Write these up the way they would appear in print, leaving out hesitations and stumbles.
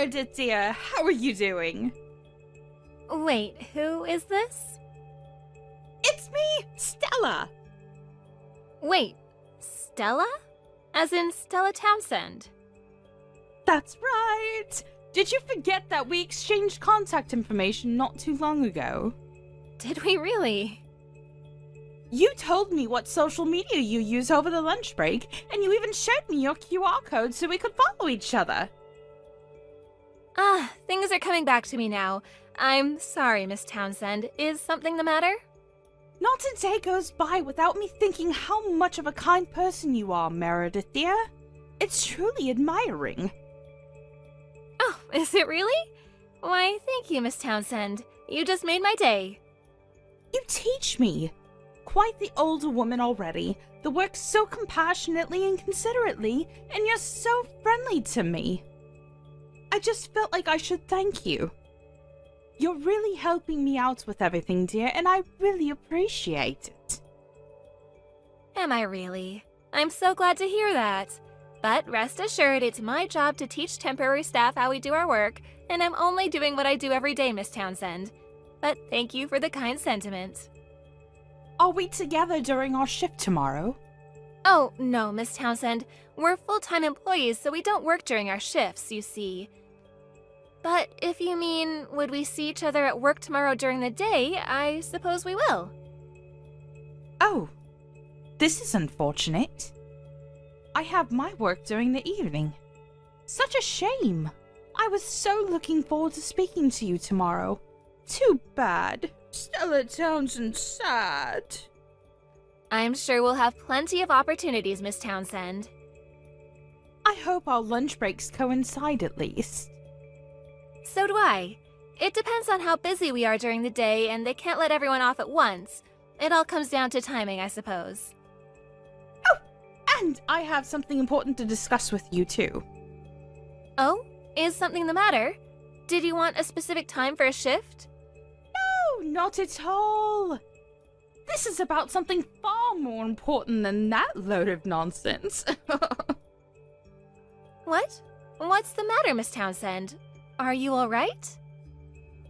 Meredith dear, how are you doing? Wait, who is this? It's me, Stella! Wait, Stella? As in Stella Townsend? That's right! Did you forget that we exchanged contact information not too long ago? Did we really? You told me what social media you use over the lunch break, and you even showed me your QR code so we could follow each other. Things are coming back to me now. I'm sorry, Miss Townsend. Is something the matter? Not a day goes by without me thinking how much of a kind person you are, Meredith dear. It's truly admiring. Oh, is it really? Why, thank you, Miss Townsend. You just made my day. You teach me. Quite the older woman already, that works so compassionately and considerately, and you're so friendly to me. I just felt like I should thank you. You're really helping me out with everything, dear, and I really appreciate it. Am I really? I'm so glad to hear that. But rest assured, it's my job to teach temporary staff how we do our work, and I'm only doing what I do every day, Miss Townsend. But thank you for the kind sentiment. Are we together during our shift tomorrow? Oh, no, Miss Townsend. We're full-time employees, so we don't work during our shifts, you see. But if you mean, would we see each other at work tomorrow during the day, I suppose we will. Oh, this is unfortunate. I have my work during the evening. Such a shame. I was so looking forward to speaking to you tomorrow. Too bad. Stella Townsend's sad. I'm sure we'll have plenty of opportunities, Miss Townsend. I hope our lunch breaks coincide at least. So do I. It depends on how busy we are during the day, and they can't let everyone off at once. It all comes down to timing, I suppose. Oh, and I have something important to discuss with you too. Oh? Is something the matter? Did you want a specific time for a shift? No, not at all. This is about something far more important than that load of nonsense. What? What's the matter, Miss Townsend? Are you all right?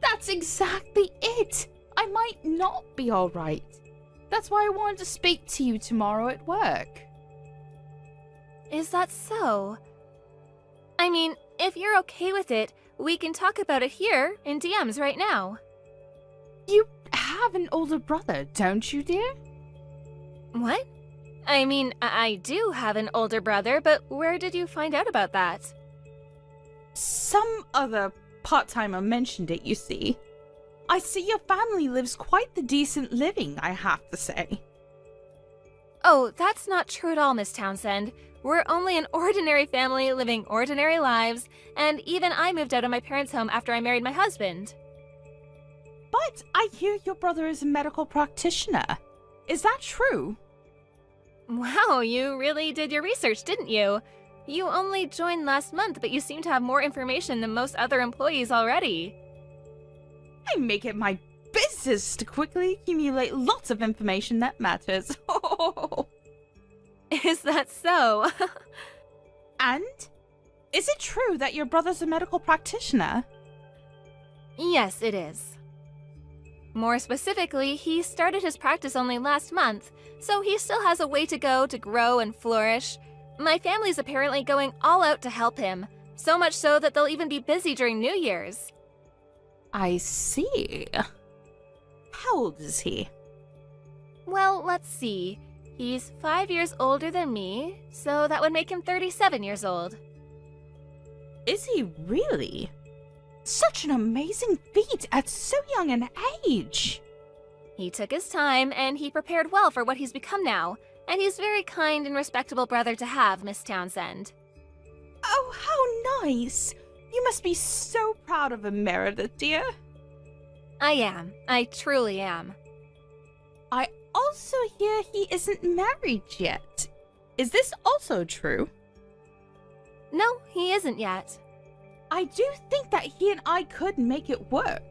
That's exactly it. I might not be all right. That's why I wanted to speak to you tomorrow at work. Is that so? I mean, if you're okay with it, we can talk about it here in DMs right now. You have an older brother, don't you, dear? What? I mean, I do have an older brother, but where did you find out about that? Some other part-timer mentioned it, you see. I see your family lives quite the decent living, I have to say. Oh, that's not true at all, Miss Townsend. We're only an ordinary family living ordinary lives, and even I moved out of my parents' home after I married my husband. But I hear your brother is a medical practitioner. Is that true? Wow, you really did your research, didn't you? You only joined last month, but you seem to have more information than most other employees already. I make it my business to quickly accumulate lots of information that matters. Is that so? And? Is it true that your brother's a medical practitioner? Yes, it is. More specifically, he started his practice only last month, so he still has a way to go to grow and flourish. My family's apparently going all out to help him, so much so that they'll even be busy during New Year's. I see. How old is he? Well, let's see. He's 5 years older than me, so that would make him 37 years old. Is he really? Such an amazing feat at so young an age. He took his time, and he prepared well for what he's become now, and he's a very kind and respectable brother to have, Miss Townsend. Oh, how nice! You must be so proud of him, Meredith, dear. I am. I truly am. I also hear he isn't married yet. Is this also true? No, he isn't yet. I do think that he and I could make it work,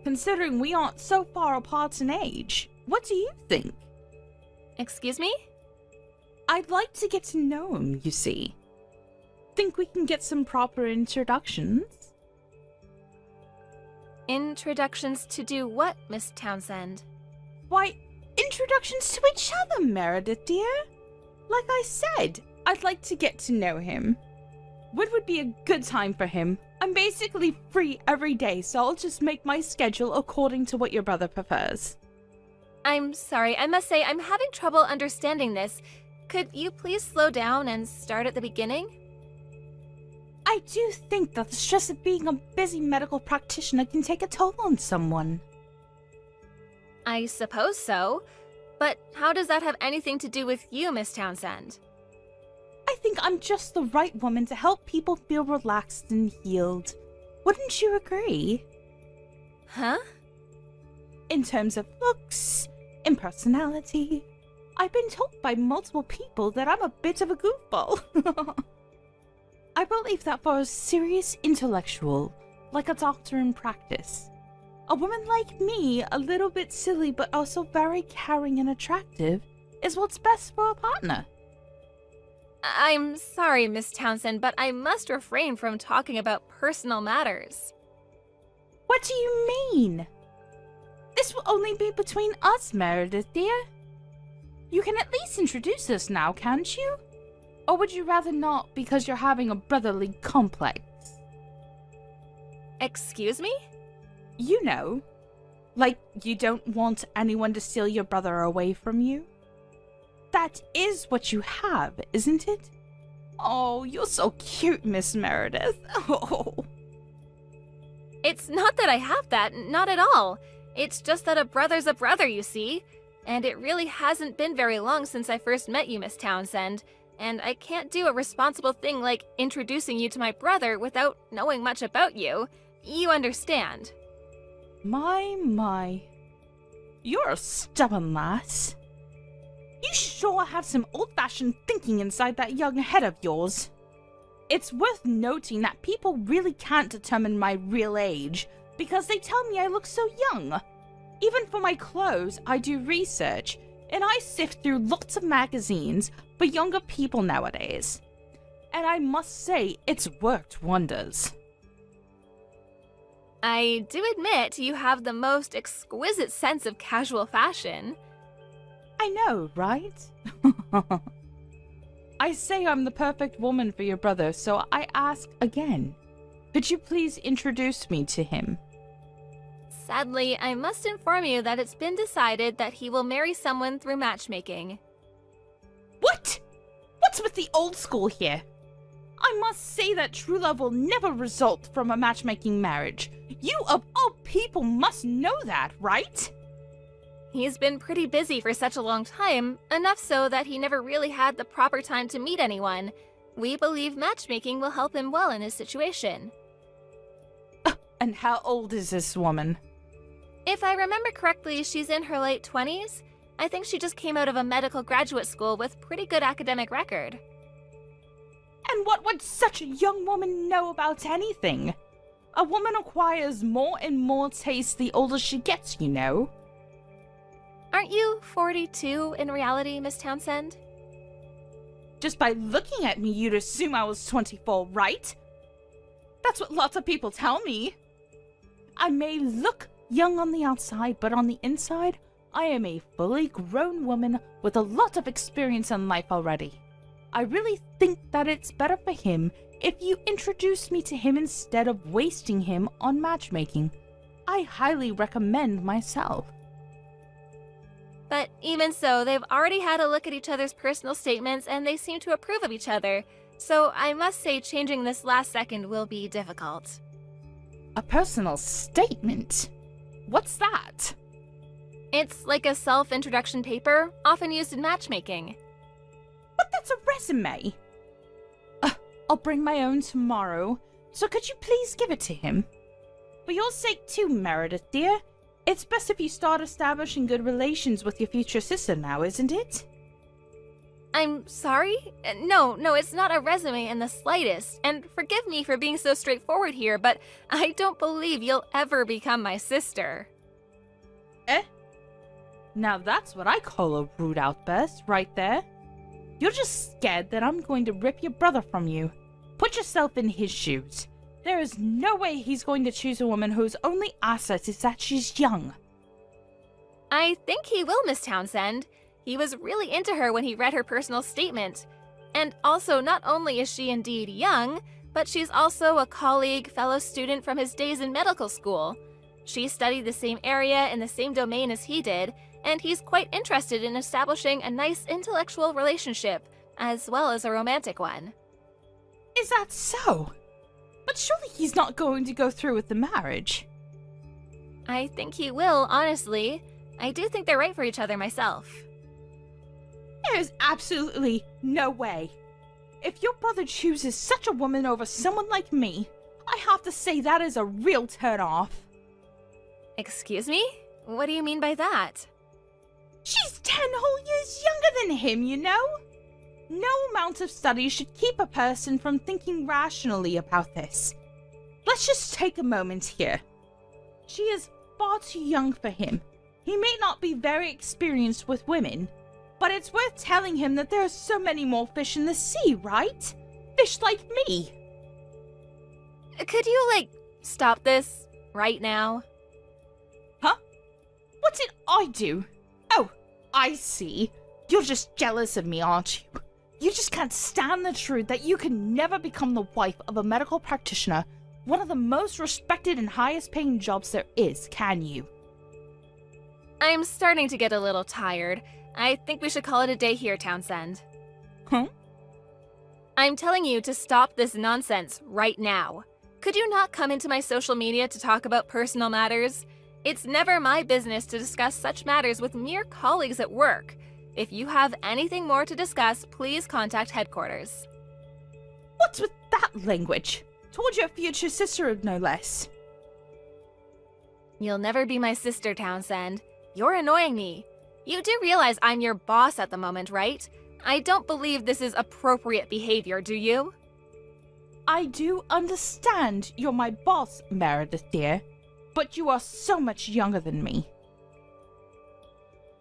considering we aren't so far apart in age. What do you think? Excuse me? I'd like to get to know him, you see. Think we can get some proper introductions? Introductions to do what, Miss Townsend? Why, introductions to each other, Meredith, dear. Like I said, I'd like to get to know him. When would be a good time for him? I'm basically free every day, so I'll just make my schedule according to what your brother prefers. I'm sorry, I must say I'm having trouble understanding this. Could you please slow down and start at the beginning? I do think that the stress of being a busy medical practitioner can take a toll on someone. I suppose so. But how does that have anything to do with you, Miss Townsend? I think I'm just the right woman to help people feel relaxed and healed. Wouldn't you agree? Huh? In terms of looks, in personality, I've been told by multiple people that I'm a bit of a goofball. I believe that for a serious intellectual, like a doctor in practice, a woman like me, a little bit silly but also very caring and attractive, is what's best for a partner. I'm sorry, Miss Townsend, but I must refrain from talking about personal matters. What do you mean? This will only be between us, Meredith, dear. You can at least introduce us now, can't you? Or would you rather not because you're having a brotherly complex? Excuse me? You know, like you don't want anyone to steal your brother away from you. That is what you have, isn't it? Oh, you're so cute, Miss Meredith. Oh. It's not that I have that, not at all. It's just that a brother's a brother, you see. And it really hasn't been very long since I first met you, Miss Townsend. And I can't do a responsible thing like introducing you to my brother without knowing much about you. You understand. My. You're a stubborn lass. You sure have some old-fashioned thinking inside that young head of yours. It's worth noting that people really can't determine my real age because they tell me I look so young. Even for my clothes, I do research, and I sift through lots of magazines for younger people nowadays. And I must say, it's worked wonders. I do admit you have the most exquisite sense of casual fashion. I know, right? I say I'm the perfect woman for your brother, so I ask again. Could you please introduce me to him? Sadly, I must inform you that it's been decided that he will marry someone through matchmaking. What? What's with the old school here? I must say that true love will never result from a matchmaking marriage. You of all people must know that, right? He's been pretty busy for such a long time, enough so that he never really had the proper time to meet anyone. We believe matchmaking will help him well in his situation. And how old is this woman? If I remember correctly, she's in her late 20s. I think she just came out of a medical graduate school with pretty good academic record. And what would such a young woman know about anything? A woman acquires more and more taste the older she gets, you know. Aren't you 42 in reality, Miss Townsend? Just by looking at me, you'd assume I was 24, right? That's what lots of people tell me. I may look young on the outside, but on the inside, I am a fully grown woman with a lot of experience in life already. I really think that it's better for him if you introduce me to him instead of wasting him on matchmaking. I highly recommend myself. But even so, they've already had a look at each other's personal statements and they seem to approve of each other. So I must say changing this last second will be difficult. A personal statement? What's that? It's like a self-introduction paper, often used in matchmaking. But that's a resume. I'll bring my own tomorrow, so could you please give it to him? For your sake too, Meredith, dear. It's best if you start establishing good relations with your future sister now, isn't it? I'm sorry? No, it's not a resume in the slightest. And forgive me for being so straightforward here, but I don't believe you'll ever become my sister. Eh? Now that's what I call a rude outburst, right there. You're just scared that I'm going to rip your brother from you. Put yourself in his shoes. There is no way he's going to choose a woman whose only asset is that she's young. I think he will, Miss Townsend. He was really into her when he read her personal statement. And also, not only is she indeed young, but she's also a colleague, fellow student from his days in medical school. She studied the same area in the same domain as he did, and he's quite interested in establishing a nice intellectual relationship, as well as a romantic one. Is that so? But surely he's not going to go through with the marriage. I think he will, honestly. I do think they're right for each other myself. There's absolutely no way. If your brother chooses such a woman over someone like me, I have to say that is a real turn-off. Excuse me? What do you mean by that? She's 10 whole years younger than him, you know? No amount of study should keep a person from thinking rationally about this. Let's just take a moment here. She is far too young for him. He may not be very experienced with women, but it's worth telling him that there are so many more fish in the sea, right? Fish like me. Could you, stop this right now? Huh? What did I do? Oh, I see. You're just jealous of me, aren't you? You just can't stand the truth that you can never become the wife of a medical practitioner, one of the most respected and highest paying jobs there is, can you? I'm starting to get a little tired. I think we should call it a day here, Townsend. Huh? I'm telling you to stop this nonsense right now. Could you not come into my social media to talk about personal matters? It's never my business to discuss such matters with mere colleagues at work. If you have anything more to discuss, please contact headquarters. What's with that language? Told your future sister, no less. You'll never be my sister, Townsend. You're annoying me. You do realize I'm your boss at the moment, right? I don't believe this is appropriate behavior, do you? I do understand you're my boss, Meredith dear, but you are so much younger than me.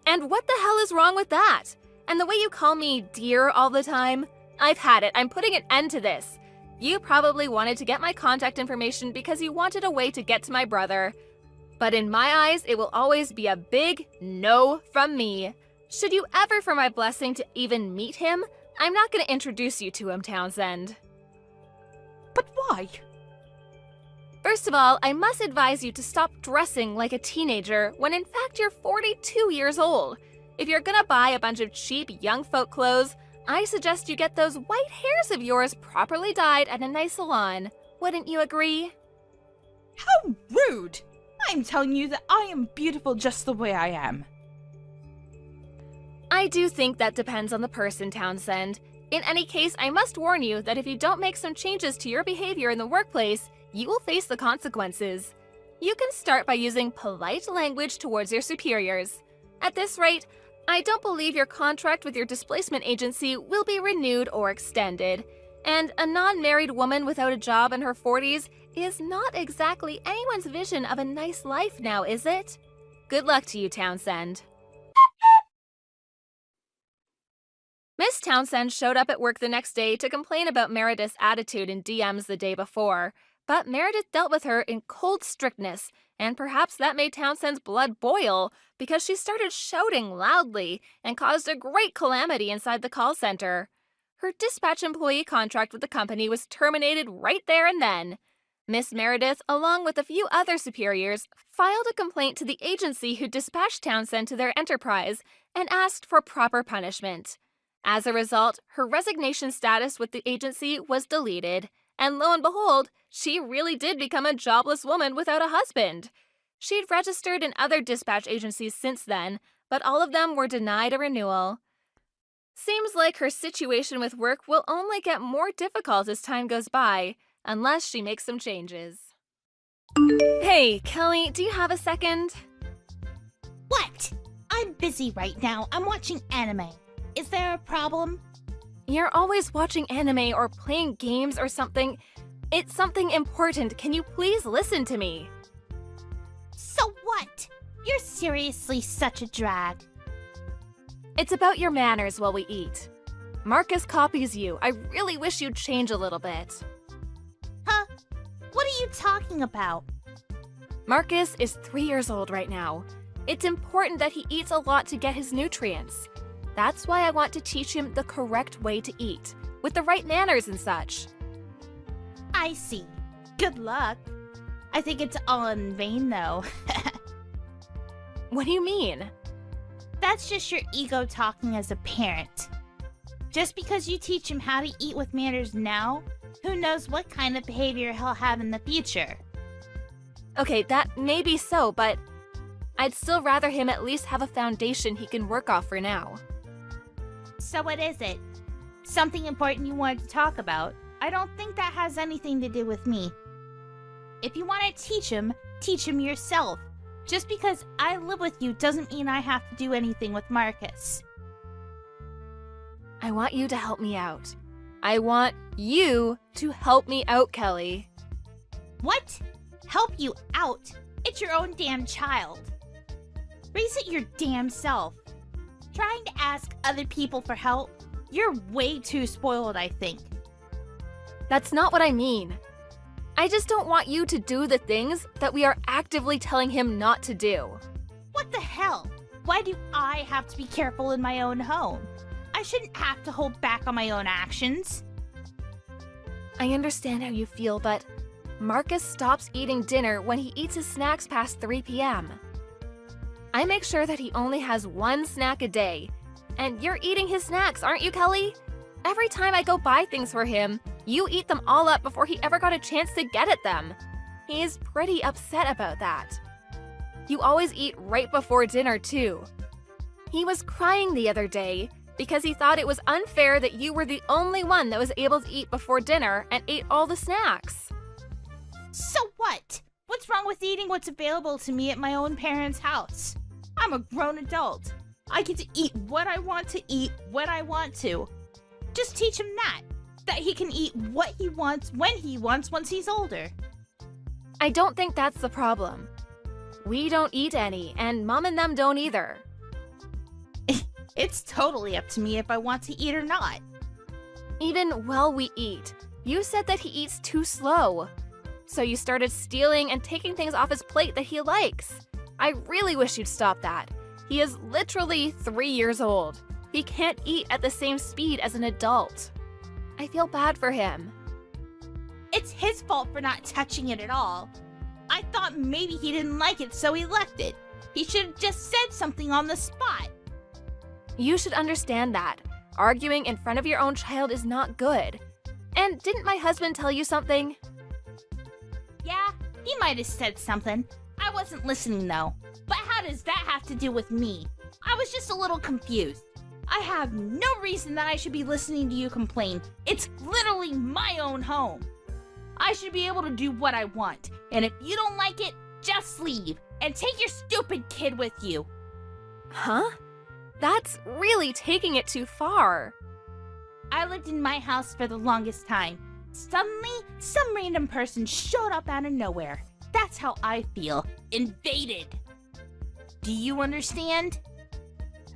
And what the hell is wrong with that? And the way you call me dear all the time? I've had it. I'm putting an end to this. You probably wanted to get my contact information because you wanted a way to get to my brother. But in my eyes, it will always be a big no from me. Should you ever for my blessing to even meet him, I'm not going to introduce you to him, Townsend. But why? First of all, I must advise you to stop dressing like a teenager when in fact you're 42 years old. If you're gonna buy a bunch of cheap young folk clothes, I suggest you get those white hairs of yours properly dyed at a nice salon. Wouldn't you agree? How rude! I'm telling you that I am beautiful just the way I am. I do think that depends on the person, Townsend. In any case, I must warn you that if you don't make some changes to your behavior in the workplace, you will face the consequences. You can start by using polite language towards your superiors. At this rate, I don't believe your contract with your displacement agency will be renewed or extended. And a non-married woman without a job in her 40s is not exactly anyone's vision of a nice life now, is it? Good luck to you, Townsend. Miss Townsend showed up at work the next day to complain about Meredith's attitude in DMs the day before, but Meredith dealt with her in cold strictness, and perhaps that made Townsend's blood boil because she started shouting loudly and caused a great calamity inside the call center. Her dispatch employee contract with the company was terminated right there and then. Miss Meredith, along with a few other superiors, filed a complaint to the agency who dispatched Townsend to their enterprise and asked for proper punishment. As a result, her resignation status with the agency was deleted, and lo and behold, she really did become a jobless woman without a husband. She'd registered in other dispatch agencies since then, but all of them were denied a renewal. Seems like her situation with work will only get more difficult as time goes by, unless she makes some changes. Hey, Kelly, do you have a second? What? I'm busy right now. I'm watching anime. Is there a problem? You're always watching anime or playing games or something. It's something important. Can you please listen to me? So what? You're seriously such a drag. It's about your manners while we eat. Marcus copies you. I really wish you'd change a little bit. Huh? What are you talking about? Marcus is 3 years old right now. It's important that he eats a lot to get his nutrients. That's why I want to teach him the correct way to eat, with the right manners and such. I see. Good luck. I think it's all in vain, though. What do you mean? That's just your ego talking as a parent. Just because you teach him how to eat with manners now, who knows what kind of behavior he'll have in the future. Okay, that may be so, but I'd still rather him at least have a foundation he can work off for now. So what is it? Something important you wanted to talk about? I don't think that has anything to do with me. If you want to teach him yourself. Just because I live with you doesn't mean I have to do anything with Marcus. I want you to help me out. I want you to help me out, Kelly. What? Help you out? It's your own damn child. Raise it your damn self. Trying to ask other people for help? You're way too spoiled, I think. That's not what I mean. I just don't want you to do the things that we are actively telling him not to do. What the hell? Why do I have to be careful in my own home? I shouldn't have to hold back on my own actions. I understand how you feel, but Marcus stops eating dinner when he eats his snacks past 3 p.m. I make sure that he only has 1 snack a day. And you're eating his snacks, aren't you, Kelly? Every time I go buy things for him, you eat them all up before he ever got a chance to get at them. He is pretty upset about that. You always eat right before dinner, too. He was crying the other day because he thought it was unfair that you were the only one that was able to eat before dinner and ate all the snacks. So what? What's wrong with eating what's available to me at my own parents' house? I'm a grown adult. I get to eat what I want to eat when I want to. Just teach him that he can eat what he wants when he wants once he's older. I don't think that's the problem. We don't eat any, and Mom and them don't either. It's totally up to me if I want to eat or not. Even while we eat, you said that he eats too slow. So you started stealing and taking things off his plate that he likes. I really wish you'd stop that. He is literally 3 years old. He can't eat at the same speed as an adult. I feel bad for him. It's his fault for not touching it at all. I thought maybe he didn't like it, so he left it. He should have just said something on the spot. You should understand that. Arguing in front of your own child is not good. And didn't my husband tell you something? Yeah, he might have said something. I wasn't listening though. But how does that have to do with me? I was just a little confused. I have no reason that I should be listening to you complain. It's literally my own home. I should be able to do what I want. And if you don't like it, just leave. And take your stupid kid with you. Huh? That's really taking it too far. I lived in my house for the longest time. Suddenly, some random person showed up out of nowhere. That's how I feel. Invaded. Do you understand?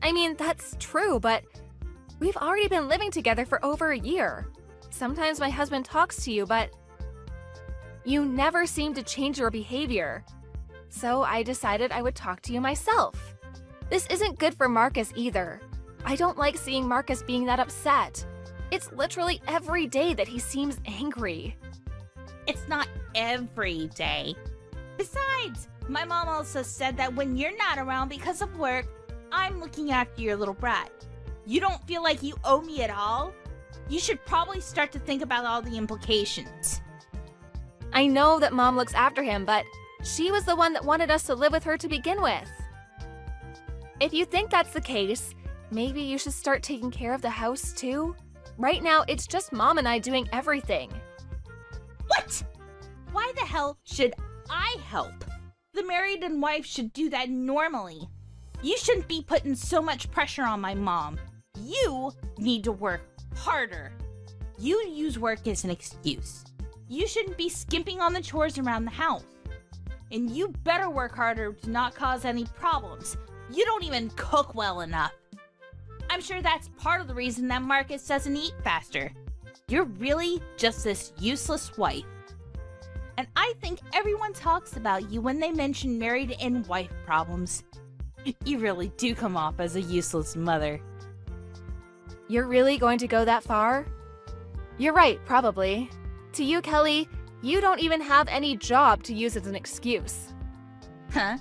I mean, that's true, but we've already been living together for over a year. Sometimes my husband talks to you, but you never seem to change your behavior. So I decided I would talk to you myself. This isn't good for Marcus either. I don't like seeing Marcus being that upset. It's literally every day that he seems angry. It's not every day. Besides, my mom also said that when you're not around because of work, I'm looking after your little brat. You don't feel like you owe me at all? You should probably start to think about all the implications. I know that Mom looks after him, but she was the one that wanted us to live with her to begin with. If you think that's the case, maybe you should start taking care of the house too? Right now, it's just Mom and I doing everything. What? Why the hell should I help? The married and wife should do that normally. You shouldn't be putting so much pressure on my mom. You need to work harder. You use work as an excuse. You shouldn't be skimping on the chores around the house. And you better work harder to not cause any problems. You don't even cook well enough. I'm sure that's part of the reason that Marcus doesn't eat faster. You're really just this useless wife. And I think everyone talks about you when they mention married and wife problems. You really do come off as a useless mother. You're really going to go that far? You're right, probably. To you, Kelly, you don't even have any job to use as an excuse. Huh?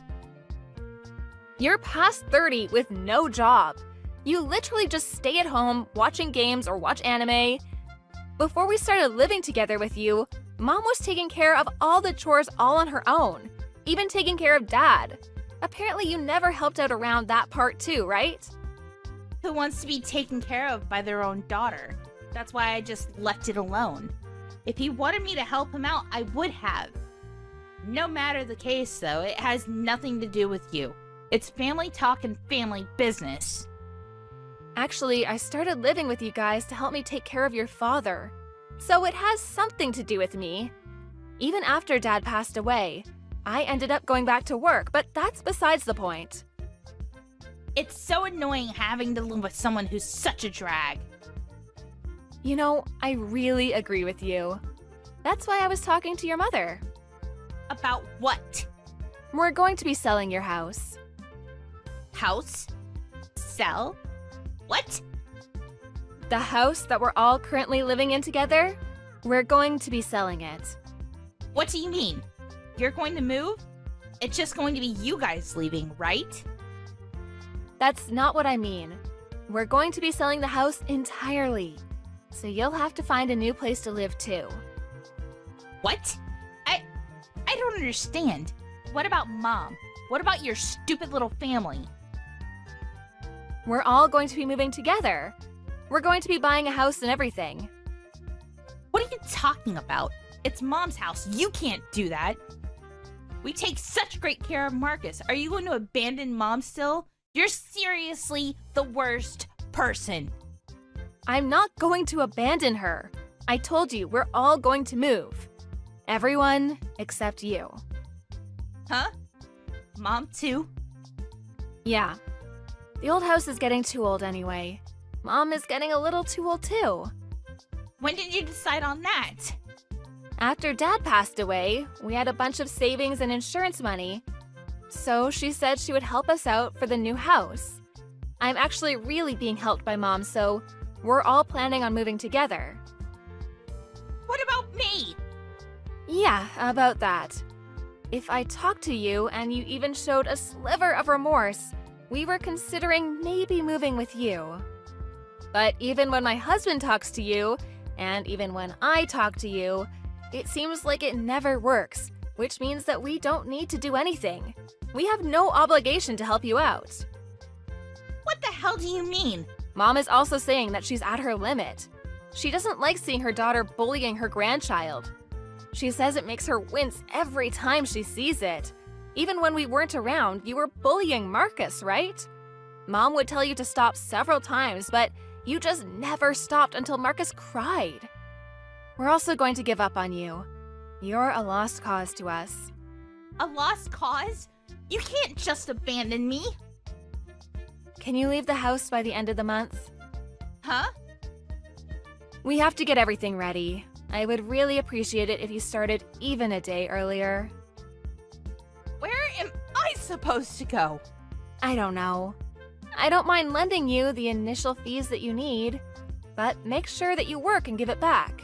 You're past 30 with no job. You literally just stay at home watching games or watch anime. Before we started living together with you, Mom was taking care of all the chores all on her own, even taking care of Dad. Apparently you never helped out around that part too, right? Who wants to be taken care of by their own daughter? That's why I just left it alone. If he wanted me to help him out, I would have. No matter the case, though, it has nothing to do with you. It's family talk and family business. Actually, I started living with you guys to help me take care of your father. So it has something to do with me. Even after Dad passed away, I ended up going back to work, but that's besides the point. It's so annoying having to live with someone who's such a drag. You know, I really agree with you. That's why I was talking to your mother. About what? We're going to be selling your house. House? Sell? What? The house that we're all currently living in together, we're going to be selling it. What do you mean? You're going to move? It's just going to be you guys leaving, right? That's not what I mean. We're going to be selling the house entirely. So you'll have to find a new place to live too. What? I don't understand. What about Mom? What about your stupid little family? We're all going to be moving together. We're going to be buying a house and everything. What are you talking about? It's Mom's house. You can't do that. We take such great care of Marcus. Are you going to abandon Mom still? You're seriously the worst person. I'm not going to abandon her. I told you, we're all going to move. Everyone except you. Huh? Mom too? Yeah. The old house is getting too old anyway. Mom is getting a little too old too. When did you decide on that? After Dad passed away, we had a bunch of savings and insurance money. So she said she would help us out for the new house. I'm actually really being helped by Mom, so we're all planning on moving together. What about me? Yeah, about that. If I talked to you and you even showed a sliver of remorse, we were considering maybe moving with you. But even when my husband talks to you, and even when I talk to you, it seems like it never works, which means that we don't need to do anything. We have no obligation to help you out. What the hell do you mean? Mom is also saying that she's at her limit. She doesn't like seeing her daughter bullying her grandchild. She says it makes her wince every time she sees it. Even when we weren't around, you were bullying Marcus, right? Mom would tell you to stop several times, but you just never stopped until Marcus cried. We're also going to give up on you. You're a lost cause to us. A lost cause? You can't just abandon me. Can you leave the house by the end of the month? Huh? We have to get everything ready. I would really appreciate it if you started even a day earlier. Where am I supposed to go? I don't know. I don't mind lending you the initial fees that you need, but make sure that you work and give it back.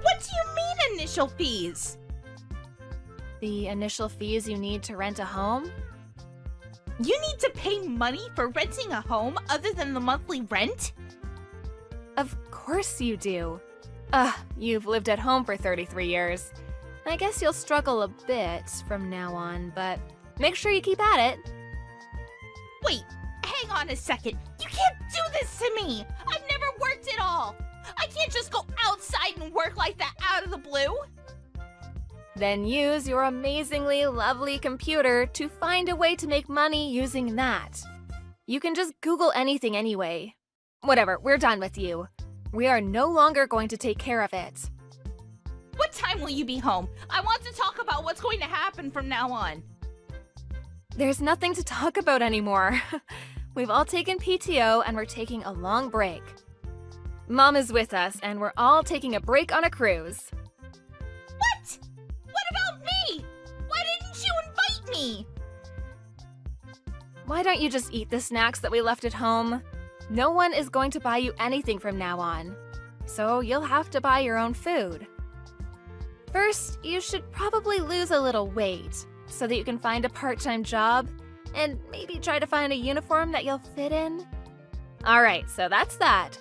What do you mean initial fees? The initial fees you need to rent a home? You need to pay money for renting a home other than the monthly rent? Of course you do. You've lived at home for 33 years. I guess you'll struggle a bit from now on, but make sure you keep at it. Wait, hang on a second. You can't do this to me. I've never worked at all. I can't just go outside and work like that out of the blue. Then use your amazingly lovely computer to find a way to make money using that. You can just Google anything anyway. Whatever, we're done with you. We are no longer going to take care of it. What time will you be home? I want to talk about what's going to happen from now on. There's nothing to talk about anymore. We've all taken PTO and we're taking a long break. Mom is with us and we're all taking a break on a cruise. What? What about me. Why don't you just eat the snacks that we left at home? No one is going to buy you anything from now on, so you'll have to buy your own food. First, you should probably lose a little weight so that you can find a part-time job and maybe try to find a uniform that you'll fit in. Alright, so that's that.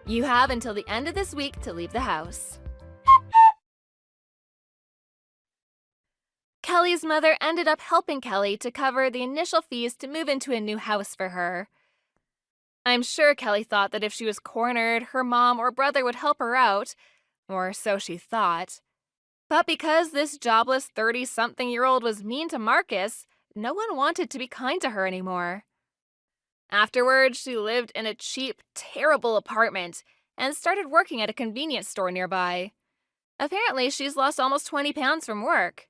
You have until the end of this week to leave the house. Kelly's mother ended up helping Kelly to cover the initial fees to move into a new house for her. I'm sure Kelly thought that if she was cornered, her mom or brother would help her out, or so she thought. But because this jobless 30-something-year-old was mean to Marcus, no one wanted to be kind to her anymore. Afterwards, she lived in a cheap, terrible apartment and started working at a convenience store nearby. Apparently, she's lost almost 20 pounds from work.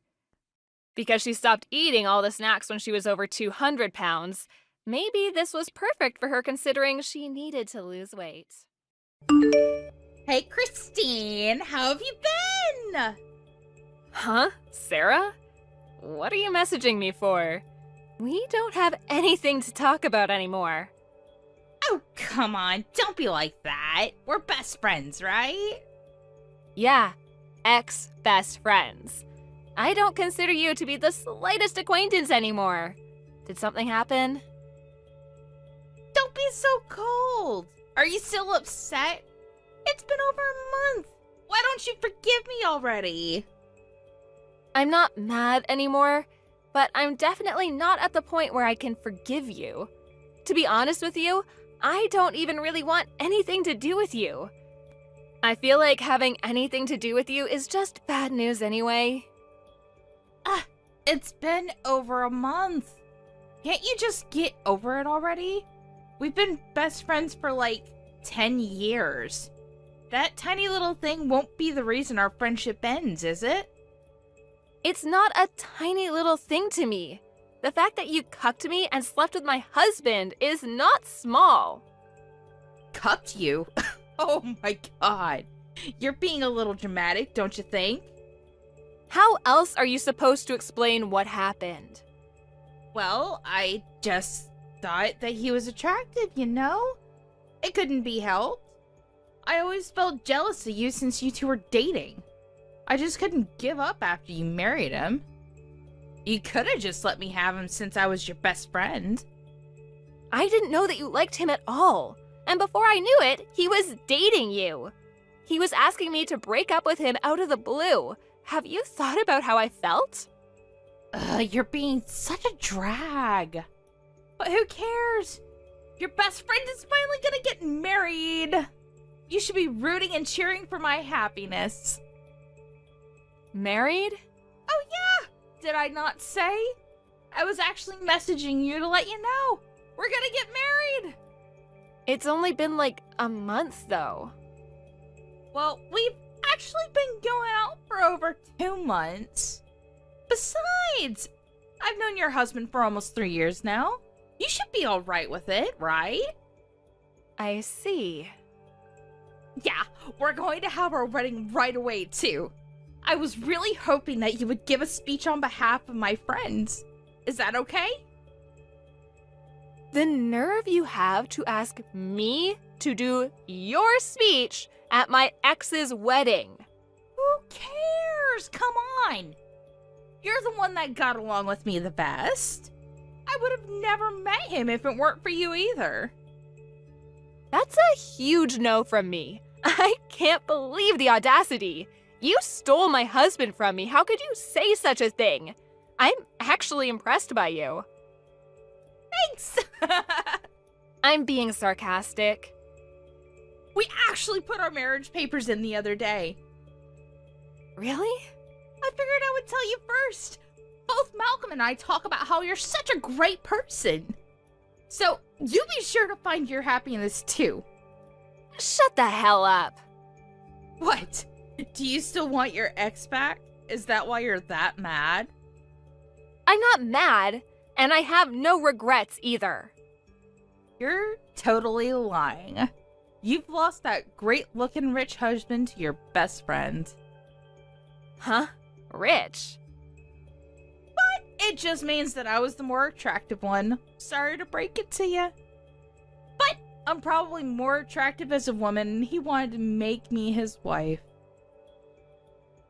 Because she stopped eating all the snacks when she was over 200 pounds, maybe this was perfect for her considering she needed to lose weight. Hey, Christine, how have you been? Huh? Sarah? What are you messaging me for? We don't have anything to talk about anymore. Oh, come on, don't be like that. We're best friends, right? Yeah, ex-best friends. I don't consider you to be the slightest acquaintance anymore. Did something happen? Don't be so cold. Are you still upset? It's been over a month. Why don't you forgive me already? I'm not mad anymore, but I'm definitely not at the point where I can forgive you. To be honest with you, I don't even really want anything to do with you. I feel like having anything to do with you is just bad news anyway. It's been over a month. Can't you just get over it already? We've been best friends for like 10 years. That tiny little thing won't be the reason our friendship ends, is it? It's not a tiny little thing to me. The fact that you cucked me and slept with my husband is not small. Cucked you? Oh my god. You're being a little dramatic, don't you think? How else are you supposed to explain what happened? Well, I just thought that he was attractive, you know? It couldn't be helped. I always felt jealous of you since you two were dating. I just couldn't give up after you married him. You could have just let me have him since I was your best friend. I didn't know that you liked him at all. And before I knew it, he was dating you. He was asking me to break up with him out of the blue. Have you thought about how I felt? You're being such a drag. But who cares? Your best friend is finally gonna get married. You should be rooting and cheering for my happiness. Married? Oh yeah! Did I not say? I was actually messaging you to let you know. We're gonna get married! It's only been like a month though. Well, we've actually been going out for over 2 months. Besides, I've known your husband for almost 3 years now. You should be alright with it, right? I see. Yeah, we're going to have our wedding right away, too. I was really hoping that you would give a speech on behalf of my friends. Is that okay? The nerve you have to ask me to do your speech at my ex's wedding. Who cares? Come on. You're the one that got along with me the best. I would have never met him if it weren't for you either. That's a huge no from me. I can't believe the audacity. You stole my husband from me. How could you say such a thing? I'm actually impressed by you. Thanks! I'm being sarcastic. We actually put our marriage papers in the other day. Really? I figured I would tell you first. Both Malcolm and I talk about how you're such a great person. So, you be sure to find your happiness too. Shut the hell up. What? Do you still want your ex back? Is that why you're that mad? I'm not mad, and I have no regrets either. You're totally lying. You've lost that great-looking rich husband to your best friend. Huh? Rich? But It just means that I was the more attractive one. Sorry to break it to you. But I'm probably more attractive as a woman, and he wanted to make me his wife.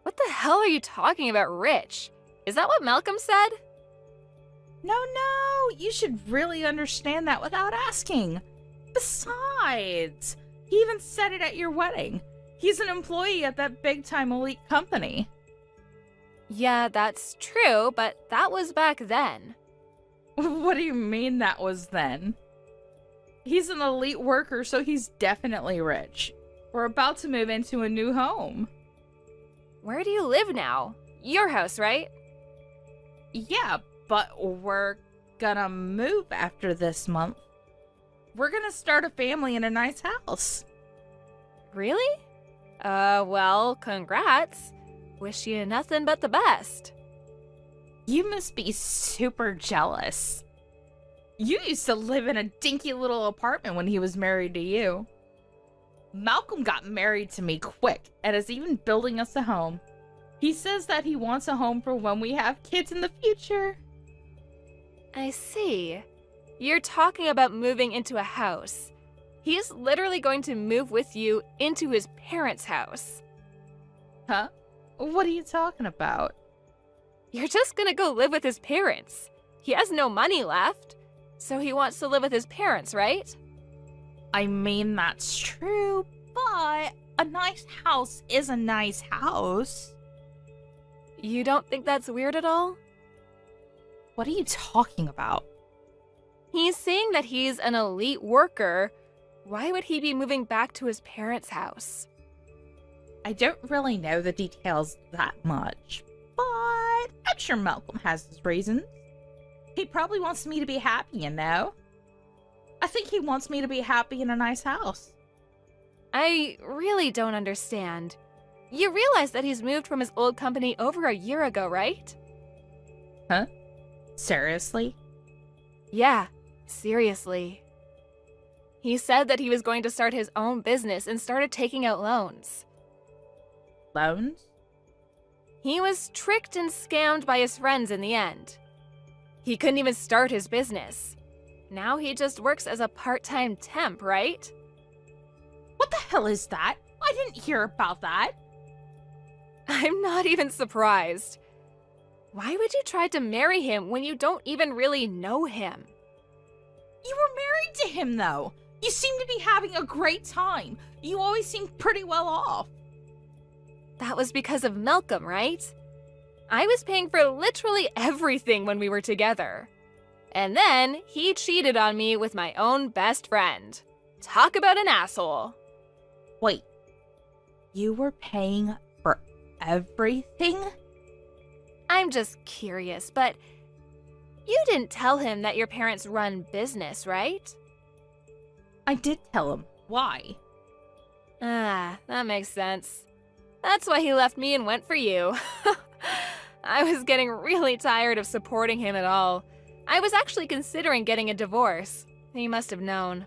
What the hell are you talking about, Rich? Is that what Malcolm said? No, you should really understand that without asking. Besides, he even said it at your wedding. He's an employee at that big-time elite company. Yeah, that's true, but that was back then. What do you mean that was then? He's an elite worker, so he's definitely rich. We're about to move into a new home. Where do you live now? Your house, right? Yeah, but we're gonna move after this month. We're gonna start a family in a nice house. Really? Well, congrats. Wish you nothing but the best. You must be super jealous. You used to live in a dinky little apartment when he was married to you. Malcolm got married to me quick and is even building us a home. He says that he wants a home for when we have kids in the future. I see. You're talking about moving into a house. He's literally going to move with you into his parents' house. Huh? What are you talking about? You're just gonna go live with his parents. He has no money left, so he wants to live with his parents, right? I mean, that's true, but a nice house is a nice house. You don't think that's weird at all? What are you talking about? He's saying that he's an elite worker. Why would he be moving back to his parents' house? I don't really know the details that much, but I'm sure Malcolm has his reasons. He probably wants me to be happy, you know? I think he wants me to be happy in a nice house. I really don't understand. You realize that he's moved from his old company over a year ago, right? Huh? Seriously? Yeah, seriously. He said that he was going to start his own business and started taking out loans. Loans? He was tricked and scammed by his friends in the end. He couldn't even start his business. Now he just works as a part-time temp, right? What the hell is that? I didn't hear about that. I'm not even surprised. Why would you try to marry him when you don't even really know him? You were married to him, though. You seem to be having a great time. You always seem pretty well off. That was because of Malcolm, right? I was paying for literally everything when we were together. And then he cheated on me with my own best friend. Talk about an asshole. Wait, you were paying for everything? I'm just curious, but you didn't tell him that your parents run business, right? I did tell him. Why? Ah, that makes sense. That's why he left me and went for you. I was getting really tired of supporting him at all. I was actually considering getting a divorce. He must have known.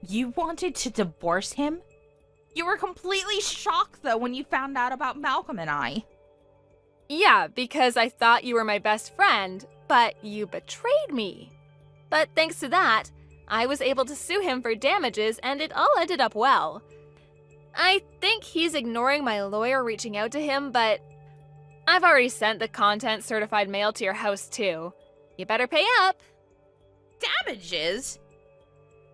You wanted to divorce him? You were completely shocked, though, when you found out about Malcolm and I. Yeah, because I thought you were my best friend, but you betrayed me. But thanks to that, I was able to sue him for damages and it all ended up well. I think he's ignoring my lawyer reaching out to him, but I've already sent the content certified mail to your house too. You better pay up. Damages?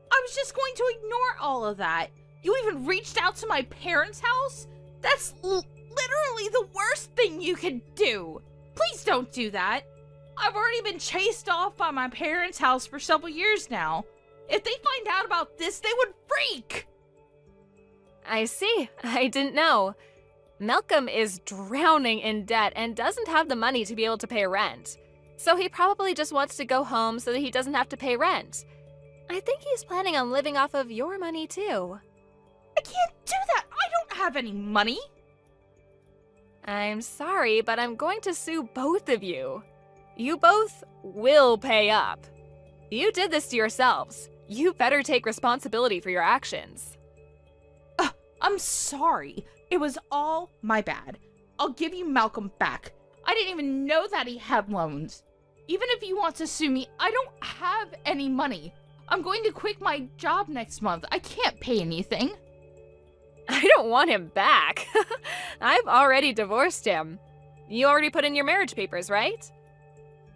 I was just going to ignore all of that. You even reached out to my parents' house? That's literally the worst thing you could do. Please don't do that. I've already been chased off by my parents' house for several years now. If they find out about this, they would freak. I see. I didn't know. Malcolm is drowning in debt and doesn't have the money to be able to pay rent. So he probably just wants to go home so that he doesn't have to pay rent. I think he's planning on living off of your money too. I can't do that. I don't have any money. I'm sorry, but I'm going to sue both of you. You both will pay up. You did this to yourselves. You better take responsibility for your actions. I'm sorry. It was all my bad. I'll give you Malcolm back. I didn't even know that he had loans. Even if you want to sue me, I don't have any money. I'm going to quit my job next month. I can't pay anything. I don't want him back. I've already divorced him. You already put in your marriage papers, right?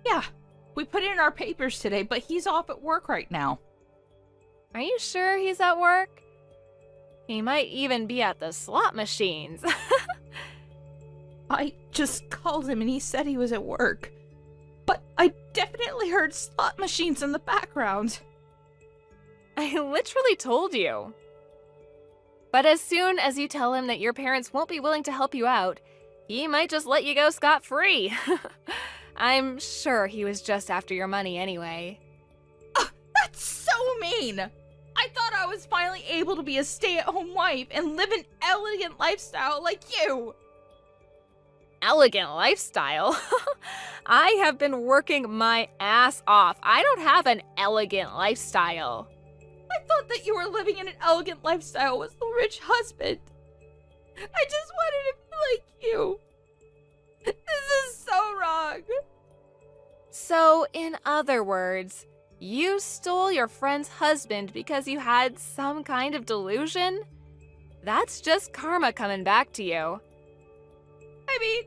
Yeah, we put in our papers today, but he's off at work right now. Are you sure he's at work? He might even be at the slot machines. I just called him and he said he was at work. But I definitely heard slot machines in the background. I literally told you. But as soon as you tell him that your parents won't be willing to help you out, he might just let you go scot-free. I'm sure he was just after your money anyway. That's so mean! I thought I was finally able to be a stay-at-home wife and live an elegant lifestyle like you! Elegant lifestyle? I have been working my ass off. I don't have an elegant lifestyle. I thought that you were living in an elegant lifestyle with the rich husband. I just wanted to be like you. This is so wrong. So, in other words, you stole your friend's husband because you had some kind of delusion? That's just karma coming back to you. I mean,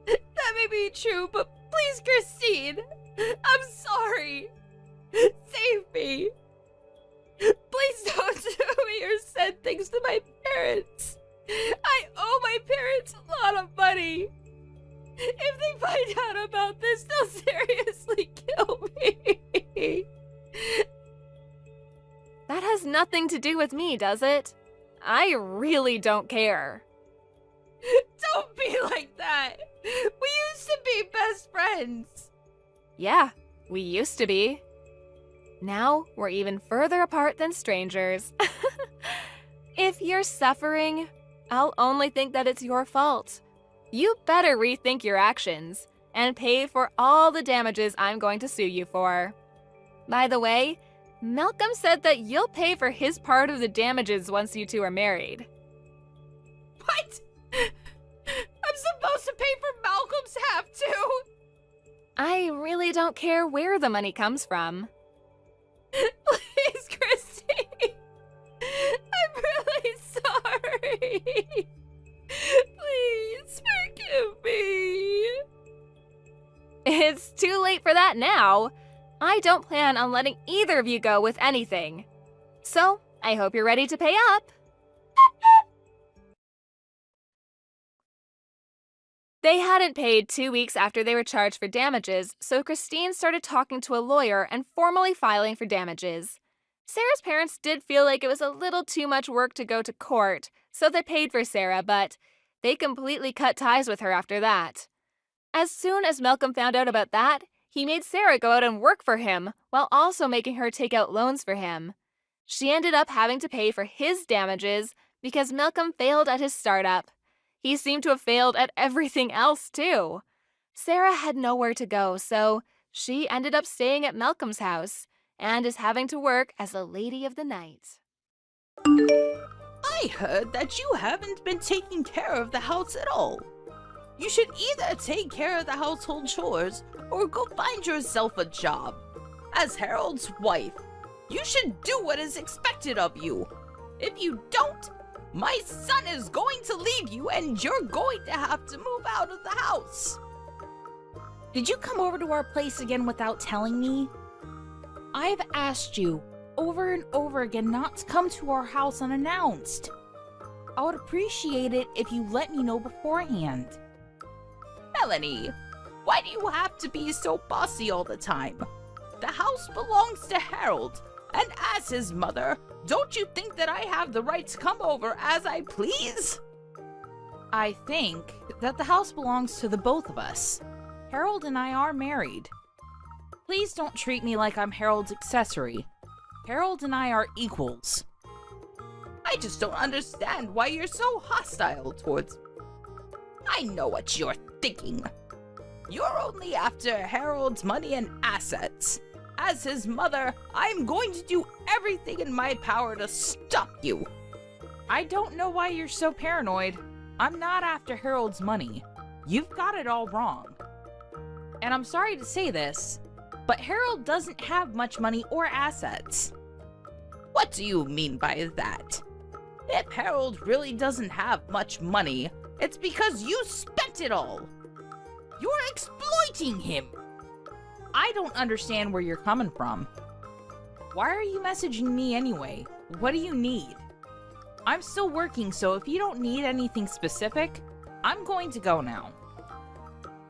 that may be true, but please, Christine, I'm sorry. Save me. Please don't sue me or send things to my parents. I owe my parents a lot of money. If they find out about this, they'll seriously kill me. That has nothing to do with me, does it? I really don't care. Don't be like that. We used to be best friends. Yeah, we used to be. Now we're even further apart than strangers. If you're suffering, I'll only think that it's your fault. You better rethink your actions and pay for all the damages I'm going to sue you for. By the way, Malcolm said that you'll pay for his part of the damages once you two are married. What? I'm supposed to pay for Malcolm's half too? I really don't care where the money comes from. Please, Christine. I'm really sorry. Please forgive me. It's too late for that now. I don't plan on letting either of you go with anything. So, I hope you're ready to pay up. They hadn't paid 2 weeks after they were charged for damages, so Christine started talking to a lawyer and formally filing for damages. Sarah's parents did feel like it was a little too much work to go to court, so they paid for Sarah, but they completely cut ties with her after that. As soon as Malcolm found out about that, he made Sarah go out and work for him, while also making her take out loans for him. She ended up having to pay for his damages because Malcolm failed at his startup. He seemed to have failed at everything else, too. Sarah had nowhere to go, so she ended up staying at Malcolm's house and is having to work as a lady of the night. I heard that you haven't been taking care of the house at all. You should either take care of the household chores or go find yourself a job. As Harold's wife, you should do what is expected of you. If you don't, my son is going to leave you and you're going to have to move out of the house. Did you come over to our place again without telling me? I've asked you over and over again not to come to our house unannounced. I would appreciate it if you let me know beforehand. Melanie, why do you have to be so bossy all the time? The house belongs to Harold, and as his mother, don't you think that I have the right to come over as I please? I think that the house belongs to the both of us. Harold and I are married. Please don't treat me like I'm Harold's accessory. Harold and I are equals. I just don't understand why you're so hostile towards me. I know what you're thinking. You're only after Harold's money and assets. As his mother, I'm going to do everything in my power to stop you. I don't know why you're so paranoid. I'm not after Harold's money. You've got it all wrong. And I'm sorry to say this, but Harold doesn't have much money or assets. What do you mean by that? If Harold really doesn't have much money, it's because you spent it all. You're exploiting him. I don't understand where you're coming from. Why are you messaging me anyway? What do you need? I'm still working, so if you don't need anything specific, I'm going to go now.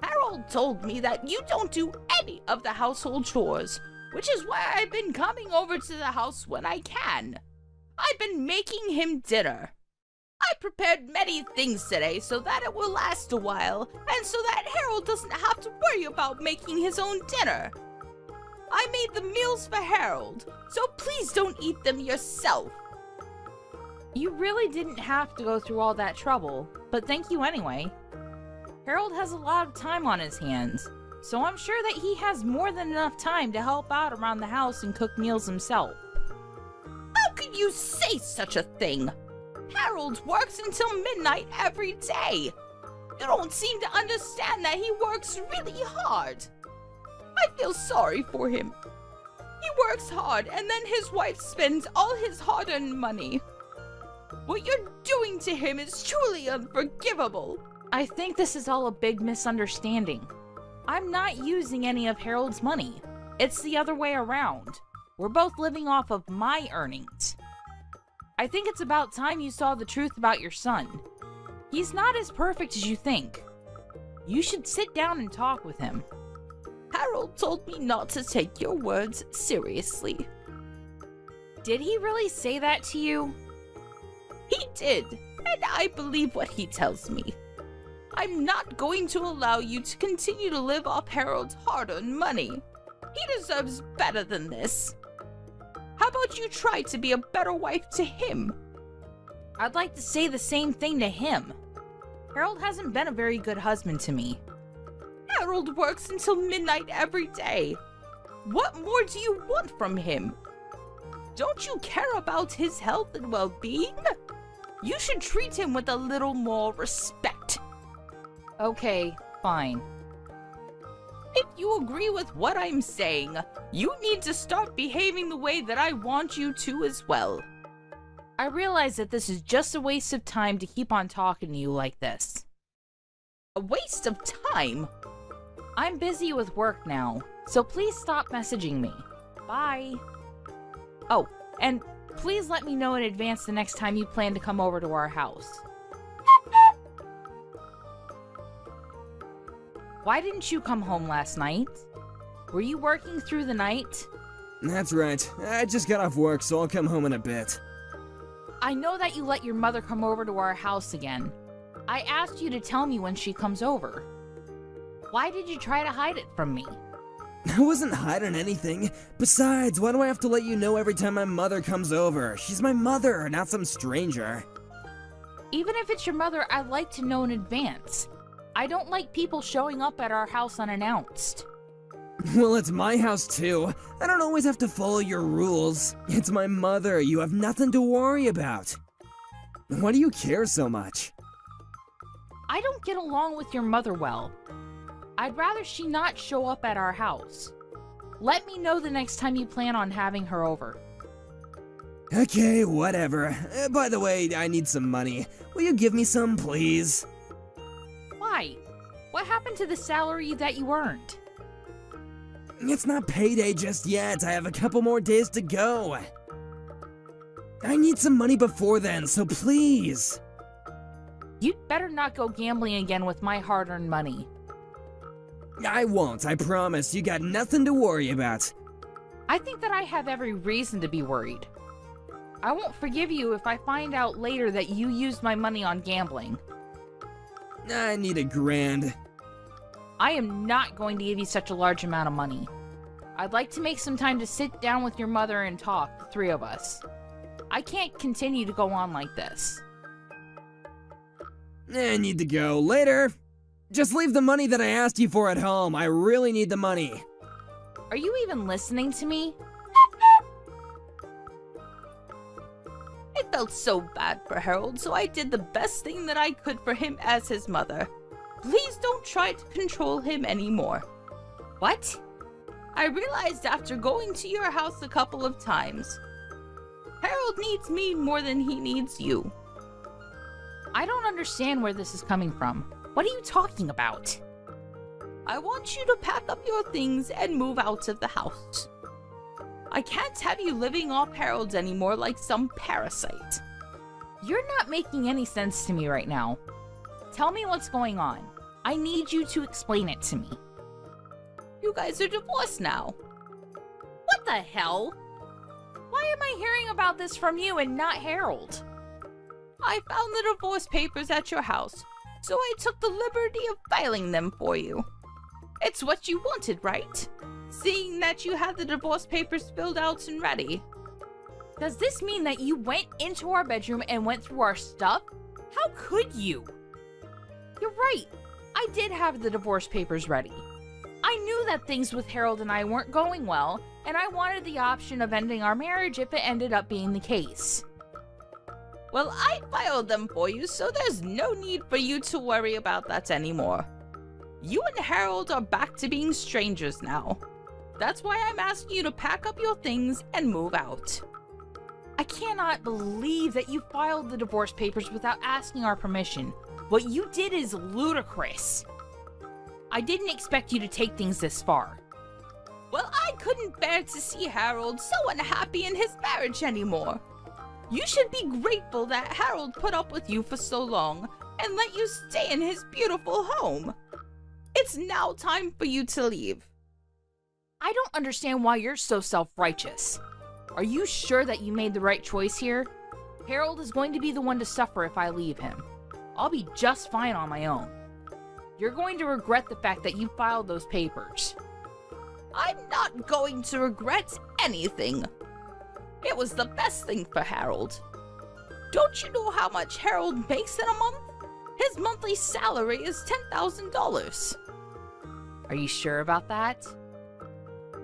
Harold told me that you don't do any of the household chores, which is why I've been coming over to the house when I can. I've been making him dinner. I prepared many things today so that it will last a while, and so that Harold doesn't have to worry about making his own dinner. I made the meals for Harold, so please don't eat them yourself. You really didn't have to go through all that trouble, but thank you anyway. Harold has a lot of time on his hands, so I'm sure that he has more than enough time to help out around the house and cook meals himself. How can you say such a thing? Harold works until midnight every day. You don't seem to understand that he works really hard. I feel sorry for him. He works hard and then his wife spends all his hard-earned money. What you're doing to him is truly unforgivable. I think this is all a big misunderstanding. I'm not using any of Harold's money. It's the other way around. We're both living off of my earnings. I think it's about time you saw the truth about your son. He's not as perfect as you think. You should sit down and talk with him. Harold told me not to take your words seriously. Did he really say that to you? He did, and I believe what he tells me. I'm not going to allow you to continue to live off Harold's hard-earned money. He deserves better than this. How about you try to be a better wife to him? I'd like to say the same thing to him. Harold hasn't been a very good husband to me. Harold works until midnight every day. What more do you want from him? Don't you care about his health and well-being? You should treat him with a little more respect. Okay, fine. If you agree with what I'm saying, you need to start behaving the way that I want you to as well. I realize that this is just a waste of time to keep on talking to you like this. A waste of time? I'm busy with work now, so please stop messaging me. Bye. Oh, and please let me know in advance the next time you plan to come over to our house. Why didn't you come home last night? Were you working through the night? That's right. I just got off work, so I'll come home in a bit. I know that you let your mother come over to our house again. I asked you to tell me when she comes over. Why did you try to hide it from me? I wasn't hiding anything. Besides, why do I have to let you know every time my mother comes over? She's my mother, not some stranger. Even if it's your mother, I'd like to know in advance. I don't like people showing up at our house unannounced. Well, it's my house too. I don't always have to follow your rules. It's my mother. You have nothing to worry about. Why do you care so much? I don't get along with your mother well. I'd rather she not show up at our house. Let me know the next time you plan on having her over. Okay, whatever. By the way, I need some money. Will you give me some, please? Why? What happened to the salary that you earned? It's not payday just yet. I have a couple more days to go. I need some money before then, so please. You'd better not go gambling again with my hard-earned money. I won't, I promise. You got nothing to worry about. I think that I have every reason to be worried. I won't forgive you if I find out later that you used my money on gambling. I need $1,000. I am not going to give you such a large amount of money. I'd like to make some time to sit down with your mother and talk, the three of us. I can't continue to go on like this. I need to go. Later. Just leave the money that I asked you for at home. I really need the money. Are you even listening to me? I felt so bad for Harold, so I did the best thing that I could for him as his mother. Please don't try to control him anymore. What? I realized after going to your house a couple of times, Harold needs me more than he needs you. I don't understand where this is coming from. What are you talking about? I want you to pack up your things and move out of the house. I can't have you living off Harold anymore like some parasite. You're not making any sense to me right now. Tell me what's going on. I need you to explain it to me. You guys are divorced now. What the hell? Why am I hearing about this from you and not Harold? I found the divorce papers at your house, so I took the liberty of filing them for you. It's what you wanted, right? Seeing that you had the divorce papers filled out and ready. Does this mean that you went into our bedroom and went through our stuff? How could you? You're right. I did have the divorce papers ready. I knew that things with Harold and I weren't going well, and I wanted the option of ending our marriage if it ended up being the case. Well, I filed them for you, so there's no need for you to worry about that anymore. You and Harold are back to being strangers now. That's why I'm asking you to pack up your things and move out. I cannot believe that you filed the divorce papers without asking our permission. What you did is ludicrous. I didn't expect you to take things this far. Well, I couldn't bear to see Harold so unhappy in his marriage anymore. You should be grateful that Harold put up with you for so long and let you stay in his beautiful home. It's now time for you to leave. I don't understand why you're so self-righteous. Are you sure that you made the right choice here? Harold is going to be the one to suffer if I leave him. I'll be just fine on my own. You're going to regret the fact that you filed those papers. I'm not going to regret anything. It was the best thing for Harold. Don't you know how much Harold makes in a month? His monthly salary is $10,000. Are you sure about that?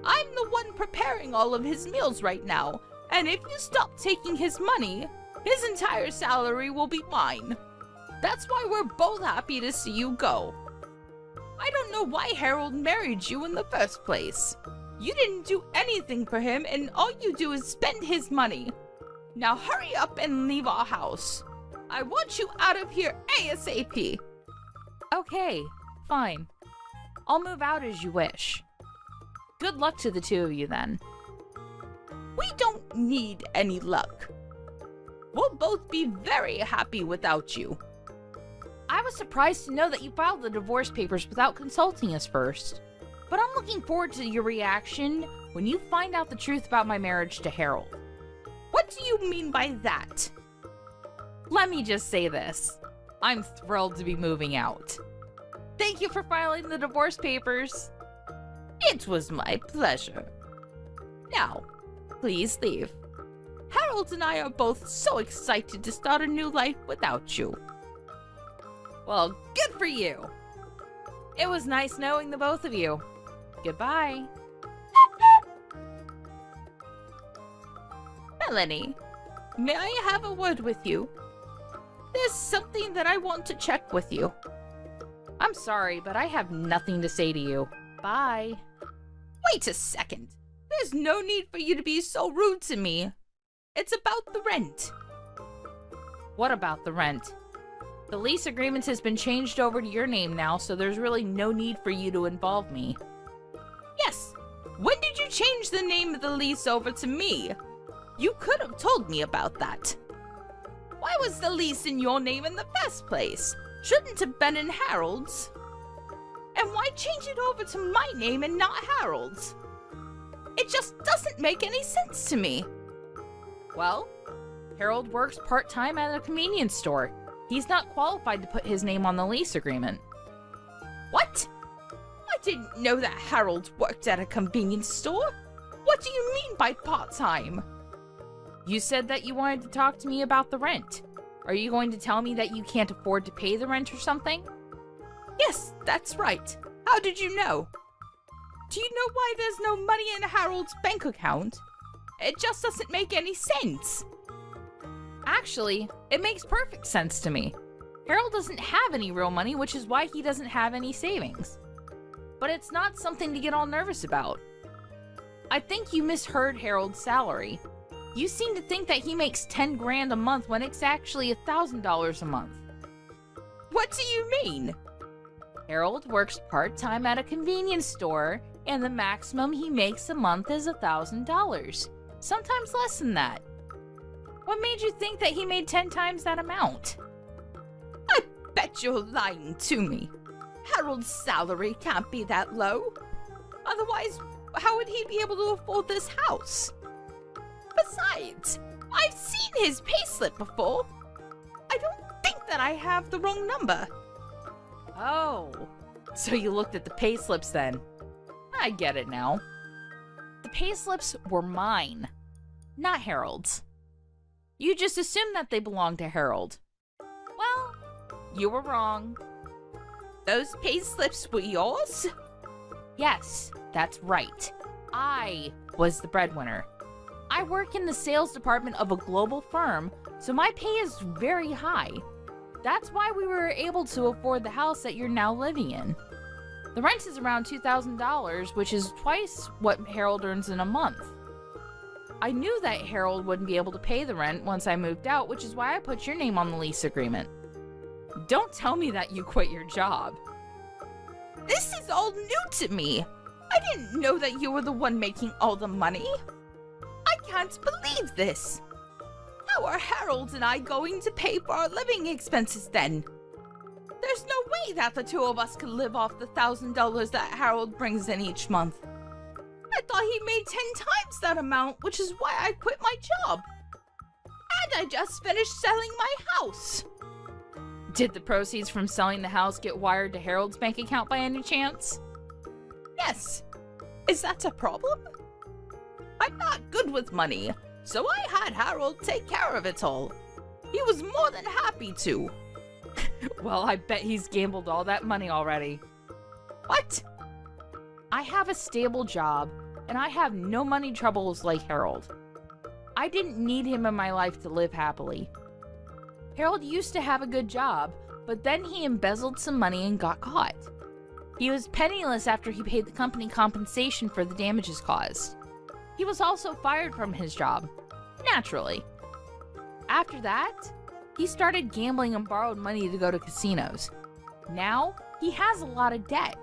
I'm the one preparing all of his meals right now, and if you stop taking his money, his entire salary will be mine. That's why we're both happy to see you go. I don't know why Harold married you in the first place. You didn't do anything for him, and all you do is spend his money. Now hurry up and leave our house. I want you out of here ASAP. Okay, fine. I'll move out as you wish. Good luck to the two of you then. We don't need any luck. We'll both be very happy without you. I was surprised to know that you filed the divorce papers without consulting us first. But I'm looking forward to your reaction when you find out the truth about my marriage to Harold. What do you mean by that? Let me just say this. I'm thrilled to be moving out. Thank you for filing the divorce papers. It was my pleasure. Now, please leave. Harold and I are both so excited to start a new life without you. Well, good for you. It was nice knowing the both of you. Goodbye. Melanie, may I have a word with you? There's something that I want to check with you. I'm sorry, but I have nothing to say to you. Bye. Wait a second. There's no need for you to be so rude to me. It's about the rent. What about the rent? The lease agreement has been changed over to your name now, so there's really no need for you to involve me. Yes. When did you change the name of the lease over to me? You could have told me about that. Why was the lease in your name in the first place? Shouldn't have been in Harold's. And why change it over to my name and not Harold's? It just doesn't make any sense to me. Well, Harold works part-time at a convenience store. He's not qualified to put his name on the lease agreement. What? I didn't know that Harold worked at a convenience store. What do you mean by part-time? You said that you wanted to talk to me about the rent. Are you going to tell me that you can't afford to pay the rent or something? Yes, that's right. How did you know? Do you know why there's no money in Harold's bank account? It just doesn't make any sense. Actually, it makes perfect sense to me. Harold doesn't have any real money, which is why he doesn't have any savings. But it's not something to get all nervous about. I think you misheard Harold's salary. You seem to think that he makes 10 grand a month when it's actually $1,000 a month. What do you mean? Harold works part-time at a convenience store, and the maximum he makes a month is $1,000. Sometimes less than that. What made you think that he made 10 times that amount? I bet you're lying to me. Harold's salary can't be that low. Otherwise, how would he be able to afford this house? Besides, I've seen his payslip before. I don't think that I have the wrong number. Oh, so you looked at the payslips then. I get it now. The payslips were mine, not Harold's. You just assumed that they belonged to Harold. Well, you were wrong. Those payslips were yours? Yes, that's right. I was the breadwinner. I work in the sales department of a global firm, so my pay is very high. That's why we were able to afford the house that you're now living in. The rent is around $2,000, which is twice what Harold earns in a month. I knew that Harold wouldn't be able to pay the rent once I moved out, which is why I put your name on the lease agreement. Don't tell me that you quit your job. This is all new to me. I didn't know that you were the one making all the money. I can't believe this. How are Harold and I going to pay for our living expenses then? There's no way that the two of us can live off the $1,000 that Harold brings in each month. I thought he made 10 times that amount, which is why I quit my job. And I just finished selling my house. Did the proceeds from selling the house get wired to Harold's bank account by any chance? Yes. Is that a problem? I'm not good with money, so I had Harold take care of it all. He was more than happy to. Well, I bet he's gambled all that money already. What? I have a stable job, and I have no money troubles like Harold. I didn't need him in my life to live happily. Harold used to have a good job, but then he embezzled some money and got caught. He was penniless after he paid the company compensation for the damages caused. He was also fired from his job, naturally. After that, he started gambling and borrowed money to go to casinos. Now, he has a lot of debt.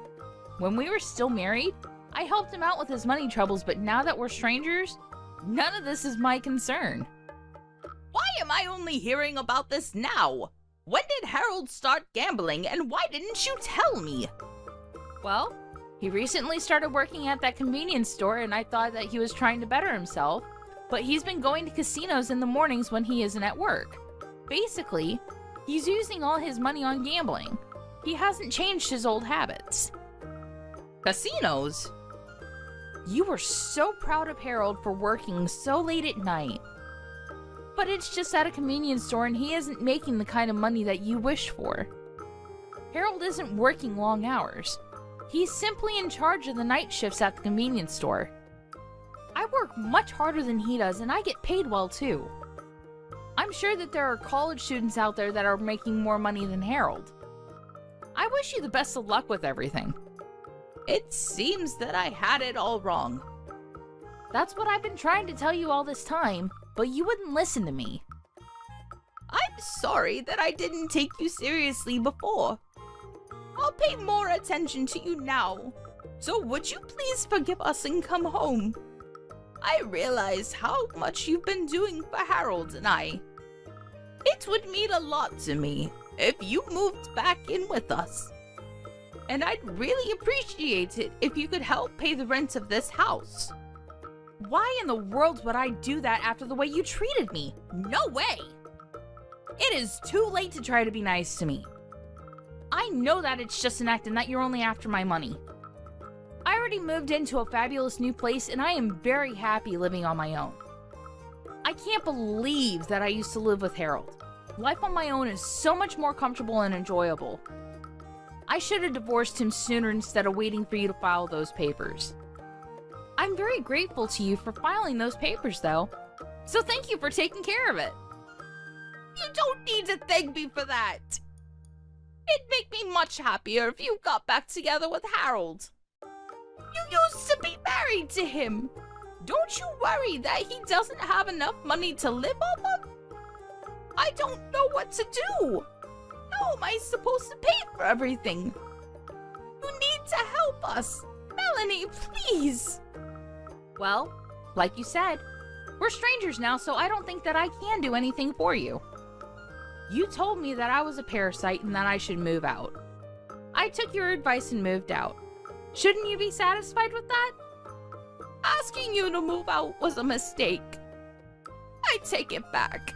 When we were still married, I helped him out with his money troubles, but now that we're strangers, none of this is my concern. Why am I only hearing about this now? When did Harold start gambling, and why didn't you tell me? Well, he recently started working at that convenience store, and I thought that he was trying to better himself, but he's been going to casinos in the mornings when he isn't at work. Basically, he's using all his money on gambling. He hasn't changed his old habits. Casinos? You were so proud of Harold for working so late at night. But it's just at a convenience store and he isn't making the kind of money that you wish for. Harold isn't working long hours. He's simply in charge of the night shifts at the convenience store. I work much harder than he does and I get paid well too. I'm sure that there are college students out there that are making more money than Harold. I wish you the best of luck with everything. It seems that I had it all wrong. That's what I've been trying to tell you all this time, but you wouldn't listen to me. I'm sorry that I didn't take you seriously before. I'll pay more attention to you now. So would you please forgive us and come home? I realize how much you've been doing for Harold and I. It would mean a lot to me if you moved back in with us. And I'd really appreciate it if you could help pay the rent of this house. Why in the world would I do that after the way you treated me? No way! It is too late to try to be nice to me. I know that it's just an act and that you're only after my money. I already moved into a fabulous new place and I am very happy living on my own. I can't believe that I used to live with Harold. Life on my own is so much more comfortable and enjoyable. I should have divorced him sooner instead of waiting for you to file those papers. I'm very grateful to you for filing those papers though, so thank you for taking care of it. You don't need to thank me for that. It'd make me much happier if you got back together with Harold. You used to be married to him. Don't you worry that he doesn't have enough money to live off of? I don't know what to do. How am I supposed to pay for everything? You need to help us. Melanie, please. Well, like you said, we're strangers now, so I don't think that I can do anything for you. You told me that I was a parasite and that I should move out. I took your advice and moved out. Shouldn't you be satisfied with that? Asking you to move out was a mistake. I take it back.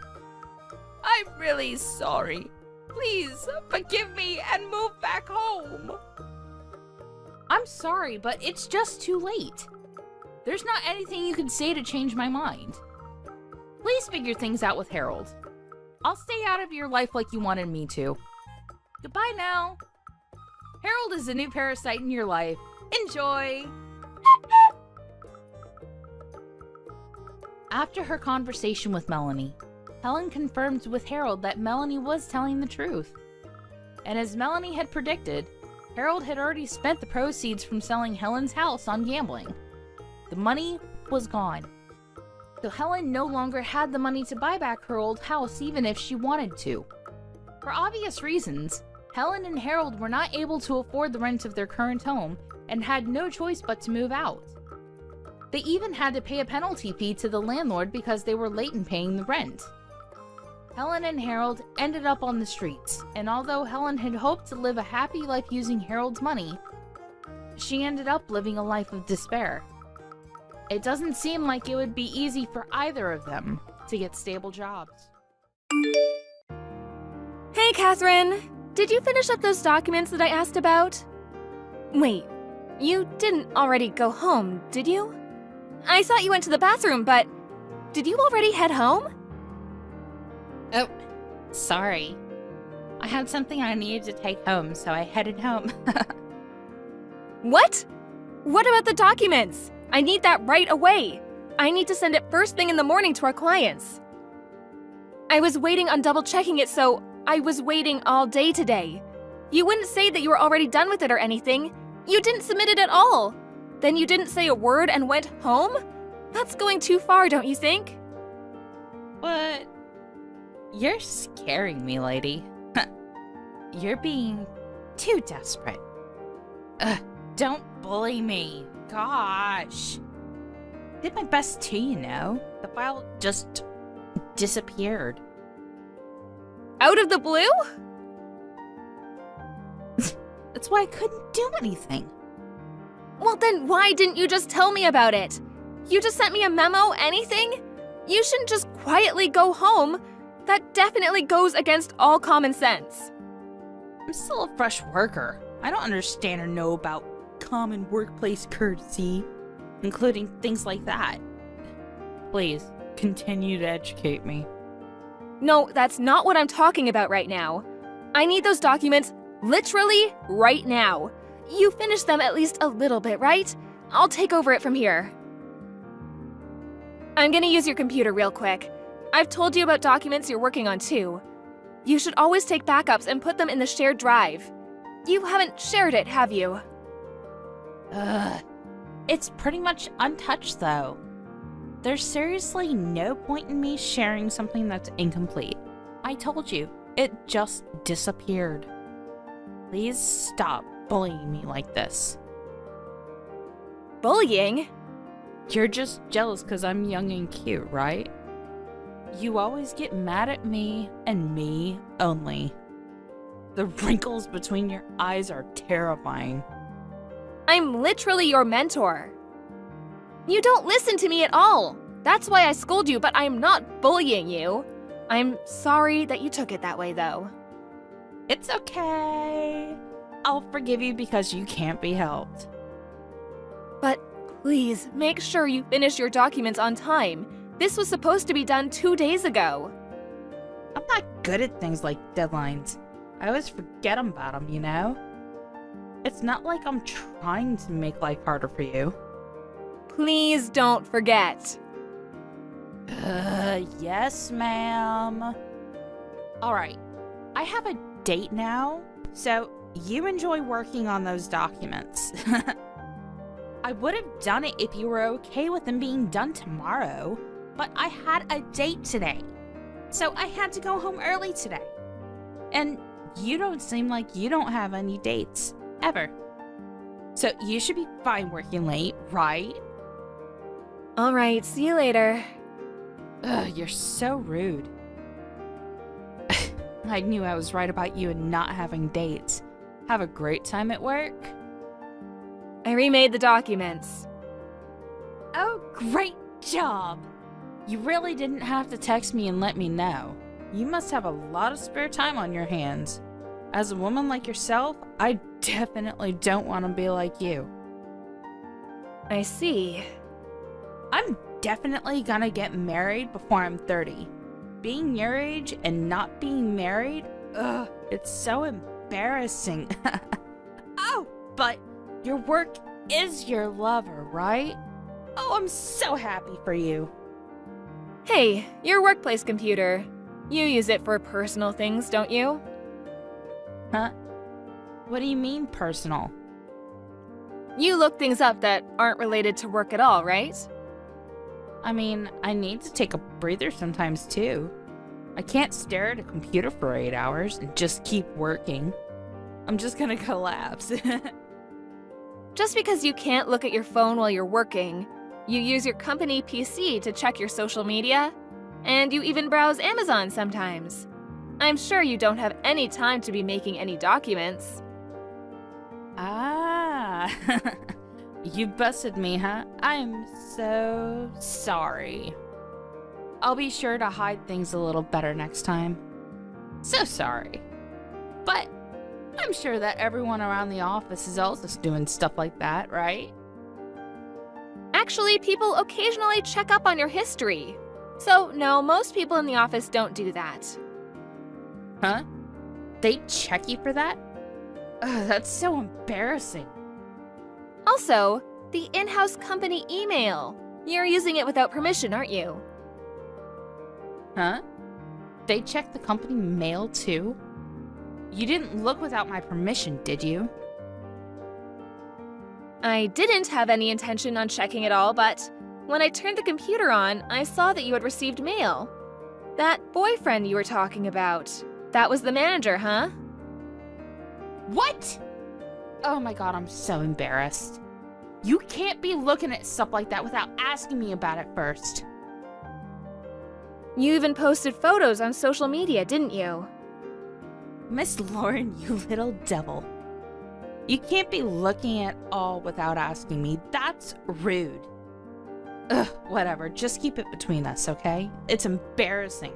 I'm really sorry. Please forgive me and move back home. I'm sorry, but it's just too late. There's not anything you can say to change my mind. Please figure things out with Harold. I'll stay out of your life like you wanted me to. Goodbye now. Harold is a new parasite in your life. Enjoy! After her conversation with Melanie, Helen confirmed with Harold that Melanie was telling the truth. And as Melanie had predicted, Harold had already spent the proceeds from selling Helen's house on gambling. The money was gone. So Helen no longer had the money to buy back her old house even if she wanted to. For obvious reasons, Helen and Harold were not able to afford the rent of their current home and had no choice but to move out. They even had to pay a penalty fee to the landlord because they were late in paying the rent. Helen and Harold ended up on the streets, and although Helen had hoped to live a happy life using Harold's money, she ended up living a life of despair. It doesn't seem like it would be easy for either of them to get stable jobs. Hey, Catherine! Did you finish up those documents that I asked about? Wait, you didn't already go home, did you? I thought you went to the bathroom, but did you already head home? Oh, sorry. I had something I needed to take home, so I headed home. What? What about the documents? I need that right away. I need to send it first thing in the morning to our clients. I was waiting on double-checking it, so I was waiting all day today. You wouldn't say that you were already done with it or anything. You didn't submit it at all. Then you didn't say a word and went home? That's going too far, don't you think? What? You're scaring me, lady. You're being too desperate. Don't bully me. Gosh. Did my best too, you know. The file just disappeared. Out of the blue? That's why I couldn't do anything. Well, then why didn't you just tell me about it? You just sent me a memo, anything? You shouldn't just quietly go home. That definitely goes against all common sense. I'm still a fresh worker. I don't understand or know about common workplace courtesy, including things like that. Please, continue to educate me. No, that's not what I'm talking about right now. I need those documents literally right now. You finished them at least a little bit, right? I'll take over it from here. I'm gonna use your computer real quick. I've told you about documents you're working on too. You should always take backups and put them in the shared drive. You haven't shared it, have you? It's pretty much untouched though. There's seriously no point in me sharing something that's incomplete. I told you, it just disappeared. Please stop bullying me like this. Bullying? You're just jealous because I'm young and cute, right? You always get mad at me and me only. The wrinkles between your eyes are terrifying. I'm literally your mentor. You don't listen to me at all. That's why I scold you, but I'm not bullying you. I'm sorry that you took it that way, though. It's okay. I'll forgive you because you can't be helped. But please, make sure you finish your documents on time. This was supposed to be done 2 days ago. I'm not good at things like deadlines. I always forget about them, you know? It's not like I'm trying to make life harder for you. Please don't forget. Yes, ma'am. Alright, I have a date now, So, you enjoy working on those documents. I would have done it if you were okay with them being done tomorrow, but I had a date today. So I had to go home early today. And you don't seem like you don't have any dates, ever. So you should be fine working late, right? All right, see you later. Ugh, you're so rude. I knew I was right about you and not having dates. Have a great time at work? I remade the documents. Oh, great job! You really didn't have to text me and let me know. You must have a lot of spare time on your hands. As a woman like yourself, I definitely don't want to be like you. I see. I'm definitely gonna get married before I'm 30. Being your age and not being married, ugh, it's so embarrassing. Oh, but your work is your lover, right? Oh, I'm so happy for you. Hey, your workplace computer. You use it for personal things, don't you? Huh? What do you mean personal? You look things up that aren't related to work at all, right? I mean, I need to take a breather sometimes too. I can't stare at a computer for 8 hours and just keep working. I'm just gonna collapse. Just because you can't look at your phone while you're working, you use your company PC to check your social media, and you even browse Amazon sometimes. I'm sure you don't have any time to be making any documents. Ah, you busted me, huh? I'm so sorry. I'll be sure to hide things a little better next time. So sorry. But I'm sure that everyone around the office is also doing stuff like that, right? Actually, people occasionally check up on your history. So, no, most people in the office don't do that. Huh? They check you for that? Ugh, that's so embarrassing. Also, the in-house company email. You're using it without permission, aren't you? Huh? They check the company mail too? You didn't look without my permission, did you? I didn't have any intention on checking it all, but when I turned the computer on, I saw that you had received mail. That boyfriend you were talking about. That was the manager, huh? What? Oh my god, I'm so embarrassed. You can't be looking at stuff like that without asking me about it first. You even posted photos on social media, didn't you? Miss Lauren, you little devil. You can't be looking at all without asking me. That's rude. Ugh, whatever. Just keep it between us, okay? It's embarrassing.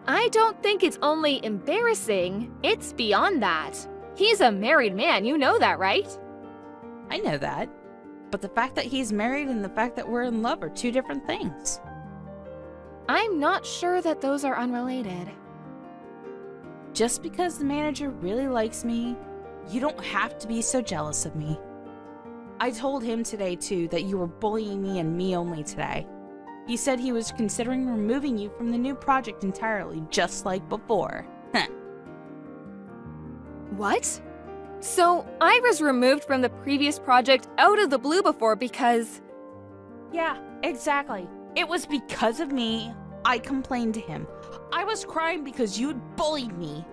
I don't think it's only embarrassing, it's beyond that. He's a married man, you know that, right? I know that. But the fact that he's married and the fact that we're in love are two different things. I'm not sure that those are unrelated. Just because the manager really likes me, you don't have to be so jealous of me. I told him today, too, that you were bullying me and me only today. He said he was considering removing you from the new project entirely, just like before. What? So, I was removed from the previous project out of the blue before because... Yeah, exactly. It was because of me. I complained to him. I was crying because you'd bullied me.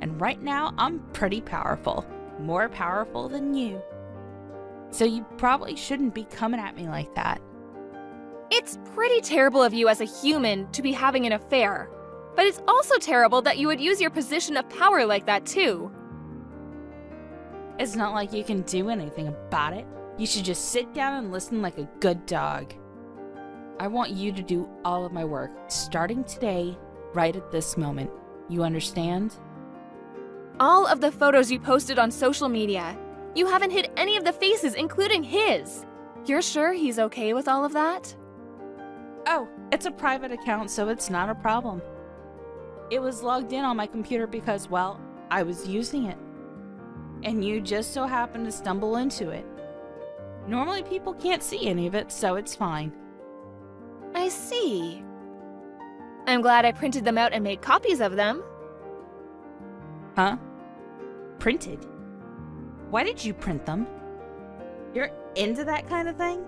And right now, I'm pretty powerful. More powerful than you. So you probably shouldn't be coming at me like that. It's pretty terrible of you as a human to be having an affair. But it's also terrible that you would use your position of power like that too. It's not like you can do anything about it. You should just sit down and listen like a good dog. I want you to do all of my work, starting today, right at this moment. You understand? All of the photos you posted on social media. You haven't hid any of the faces, including his. You're sure he's okay with all of that? Oh, it's a private account, so it's not a problem. It was logged in on my computer because, well, I was using it. And you just so happened to stumble into it. Normally people can't see any of it, so it's fine. I see. I'm glad I printed them out and made copies of them. Huh? Printed? Why did you print them? You're into that kind of thing?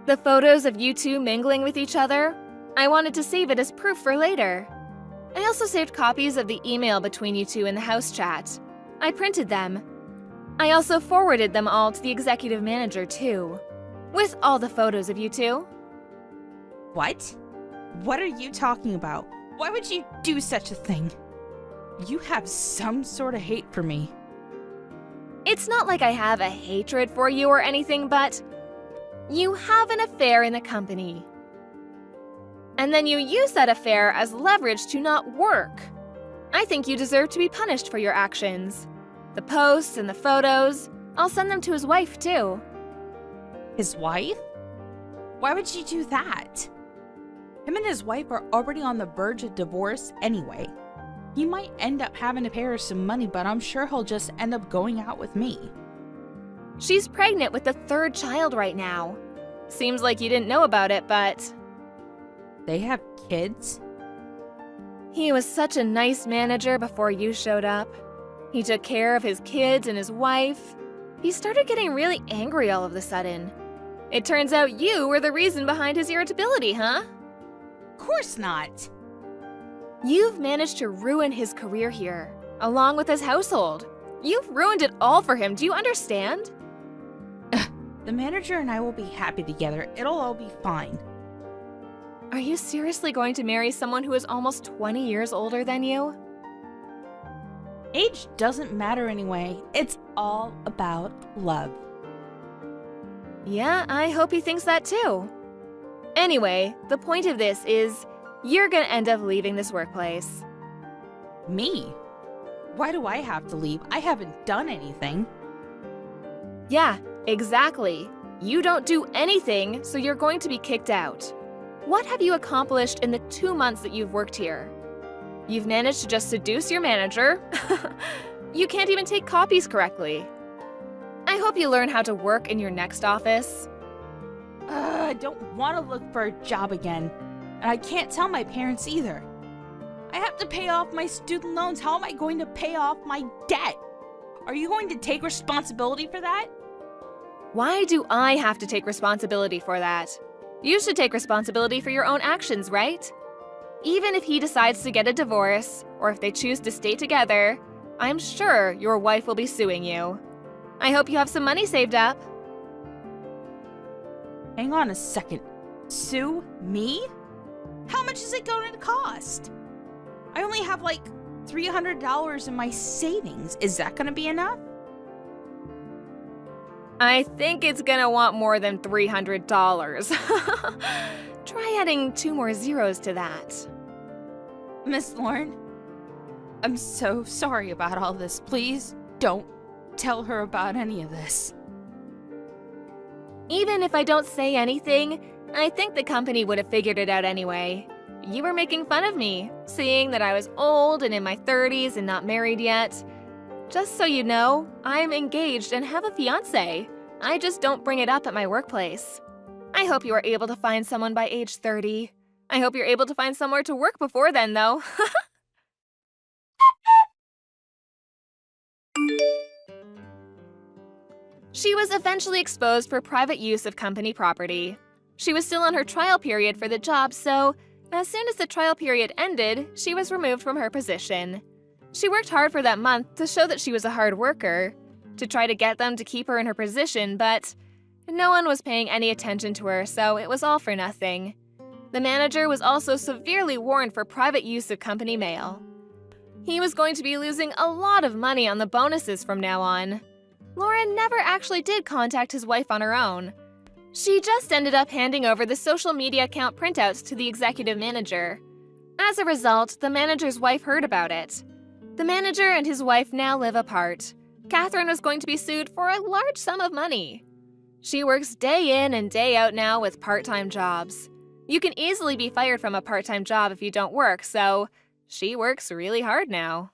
The photos of you two mingling with each other? I wanted to save it as proof for later. I also saved copies of the email between you two in the house chat. I printed them. I also forwarded them all to the executive manager too, with all the photos of you two. What? What are you talking about? Why would you do such a thing? You have some sort of hate for me. It's not like I have a hatred for you or anything, but you have an affair in the company. And then you use that affair as leverage to not work. I think you deserve to be punished for your actions. The posts and the photos, I'll send them to his wife too. His wife? Why would you do that? Him and his wife are already on the verge of divorce anyway. He might end up having to pay her some money, but I'm sure he'll just end up going out with me. She's pregnant with the third child right now. Seems like you didn't know about it, but They have kids? he was such a nice manager before you showed up. He took care of his kids and his wife. He started getting really angry all of a sudden. It turns out you were the reason behind his irritability, huh? Of course not. You've managed to ruin his career here, along with his household. You've ruined it all for him, do you understand? The manager and I will be happy together. It'll all be fine. Are you seriously going to marry someone who is almost 20 years older than you? Age doesn't matter anyway. It's all about love. Yeah, I hope he thinks that too. Anyway, the point of this is you're gonna end up leaving this workplace. Me? Why do I have to leave? I haven't done anything. Yeah, exactly. You don't do anything, so you're going to be kicked out. What have you accomplished in the 2 months that you've worked here? You've managed to just seduce your manager. You can't even take copies correctly. I hope you learn how to work in your next office. I don't want to look for a job again. And I can't tell my parents either. I have to pay off my student loans. How am I going to pay off my debt? Are you going to take responsibility for that? Why do I have to take responsibility for that? You should take responsibility for your own actions, right? Even if he decides to get a divorce, or if they choose to stay together, I'm sure your wife will be suing you. I hope you have some money saved up. Hang on a second. Sue me? How much is it going to cost? I only have like $300 in my savings. Is that going to be enough? I think it's gonna want more than $300. Try adding 2 more zeros to that. Miss Lauren, I'm so sorry about all this. Please don't tell her about any of this. Even if I don't say anything, I think the company would have figured it out anyway. You were making fun of me, saying that I was old and in my 30s and not married yet. Just so you know, I'm engaged and have a fiancé. I just don't bring it up at my workplace. I hope you are able to find someone by age 30. I hope you're able to find somewhere to work before then, though. She was eventually exposed for private use of company property. She was still on her trial period for the job, so as soon as the trial period ended, she was removed from her position. She worked hard for that month to show that she was a hard worker, to try to get them to keep her in her position, but no one was paying any attention to her, so it was all for nothing. The manager was also severely warned for private use of company mail. He was going to be losing a lot of money on the bonuses from now on. Lauren never actually did contact his wife on her own. She just ended up handing over the social media account printouts to the executive manager. As a result, the manager's wife heard about it. The manager and his wife now live apart. Catherine was going to be sued for a large sum of money. She works day in and day out now with part-time jobs. You can easily be fired from a part-time job if you don't work, so she works really hard now.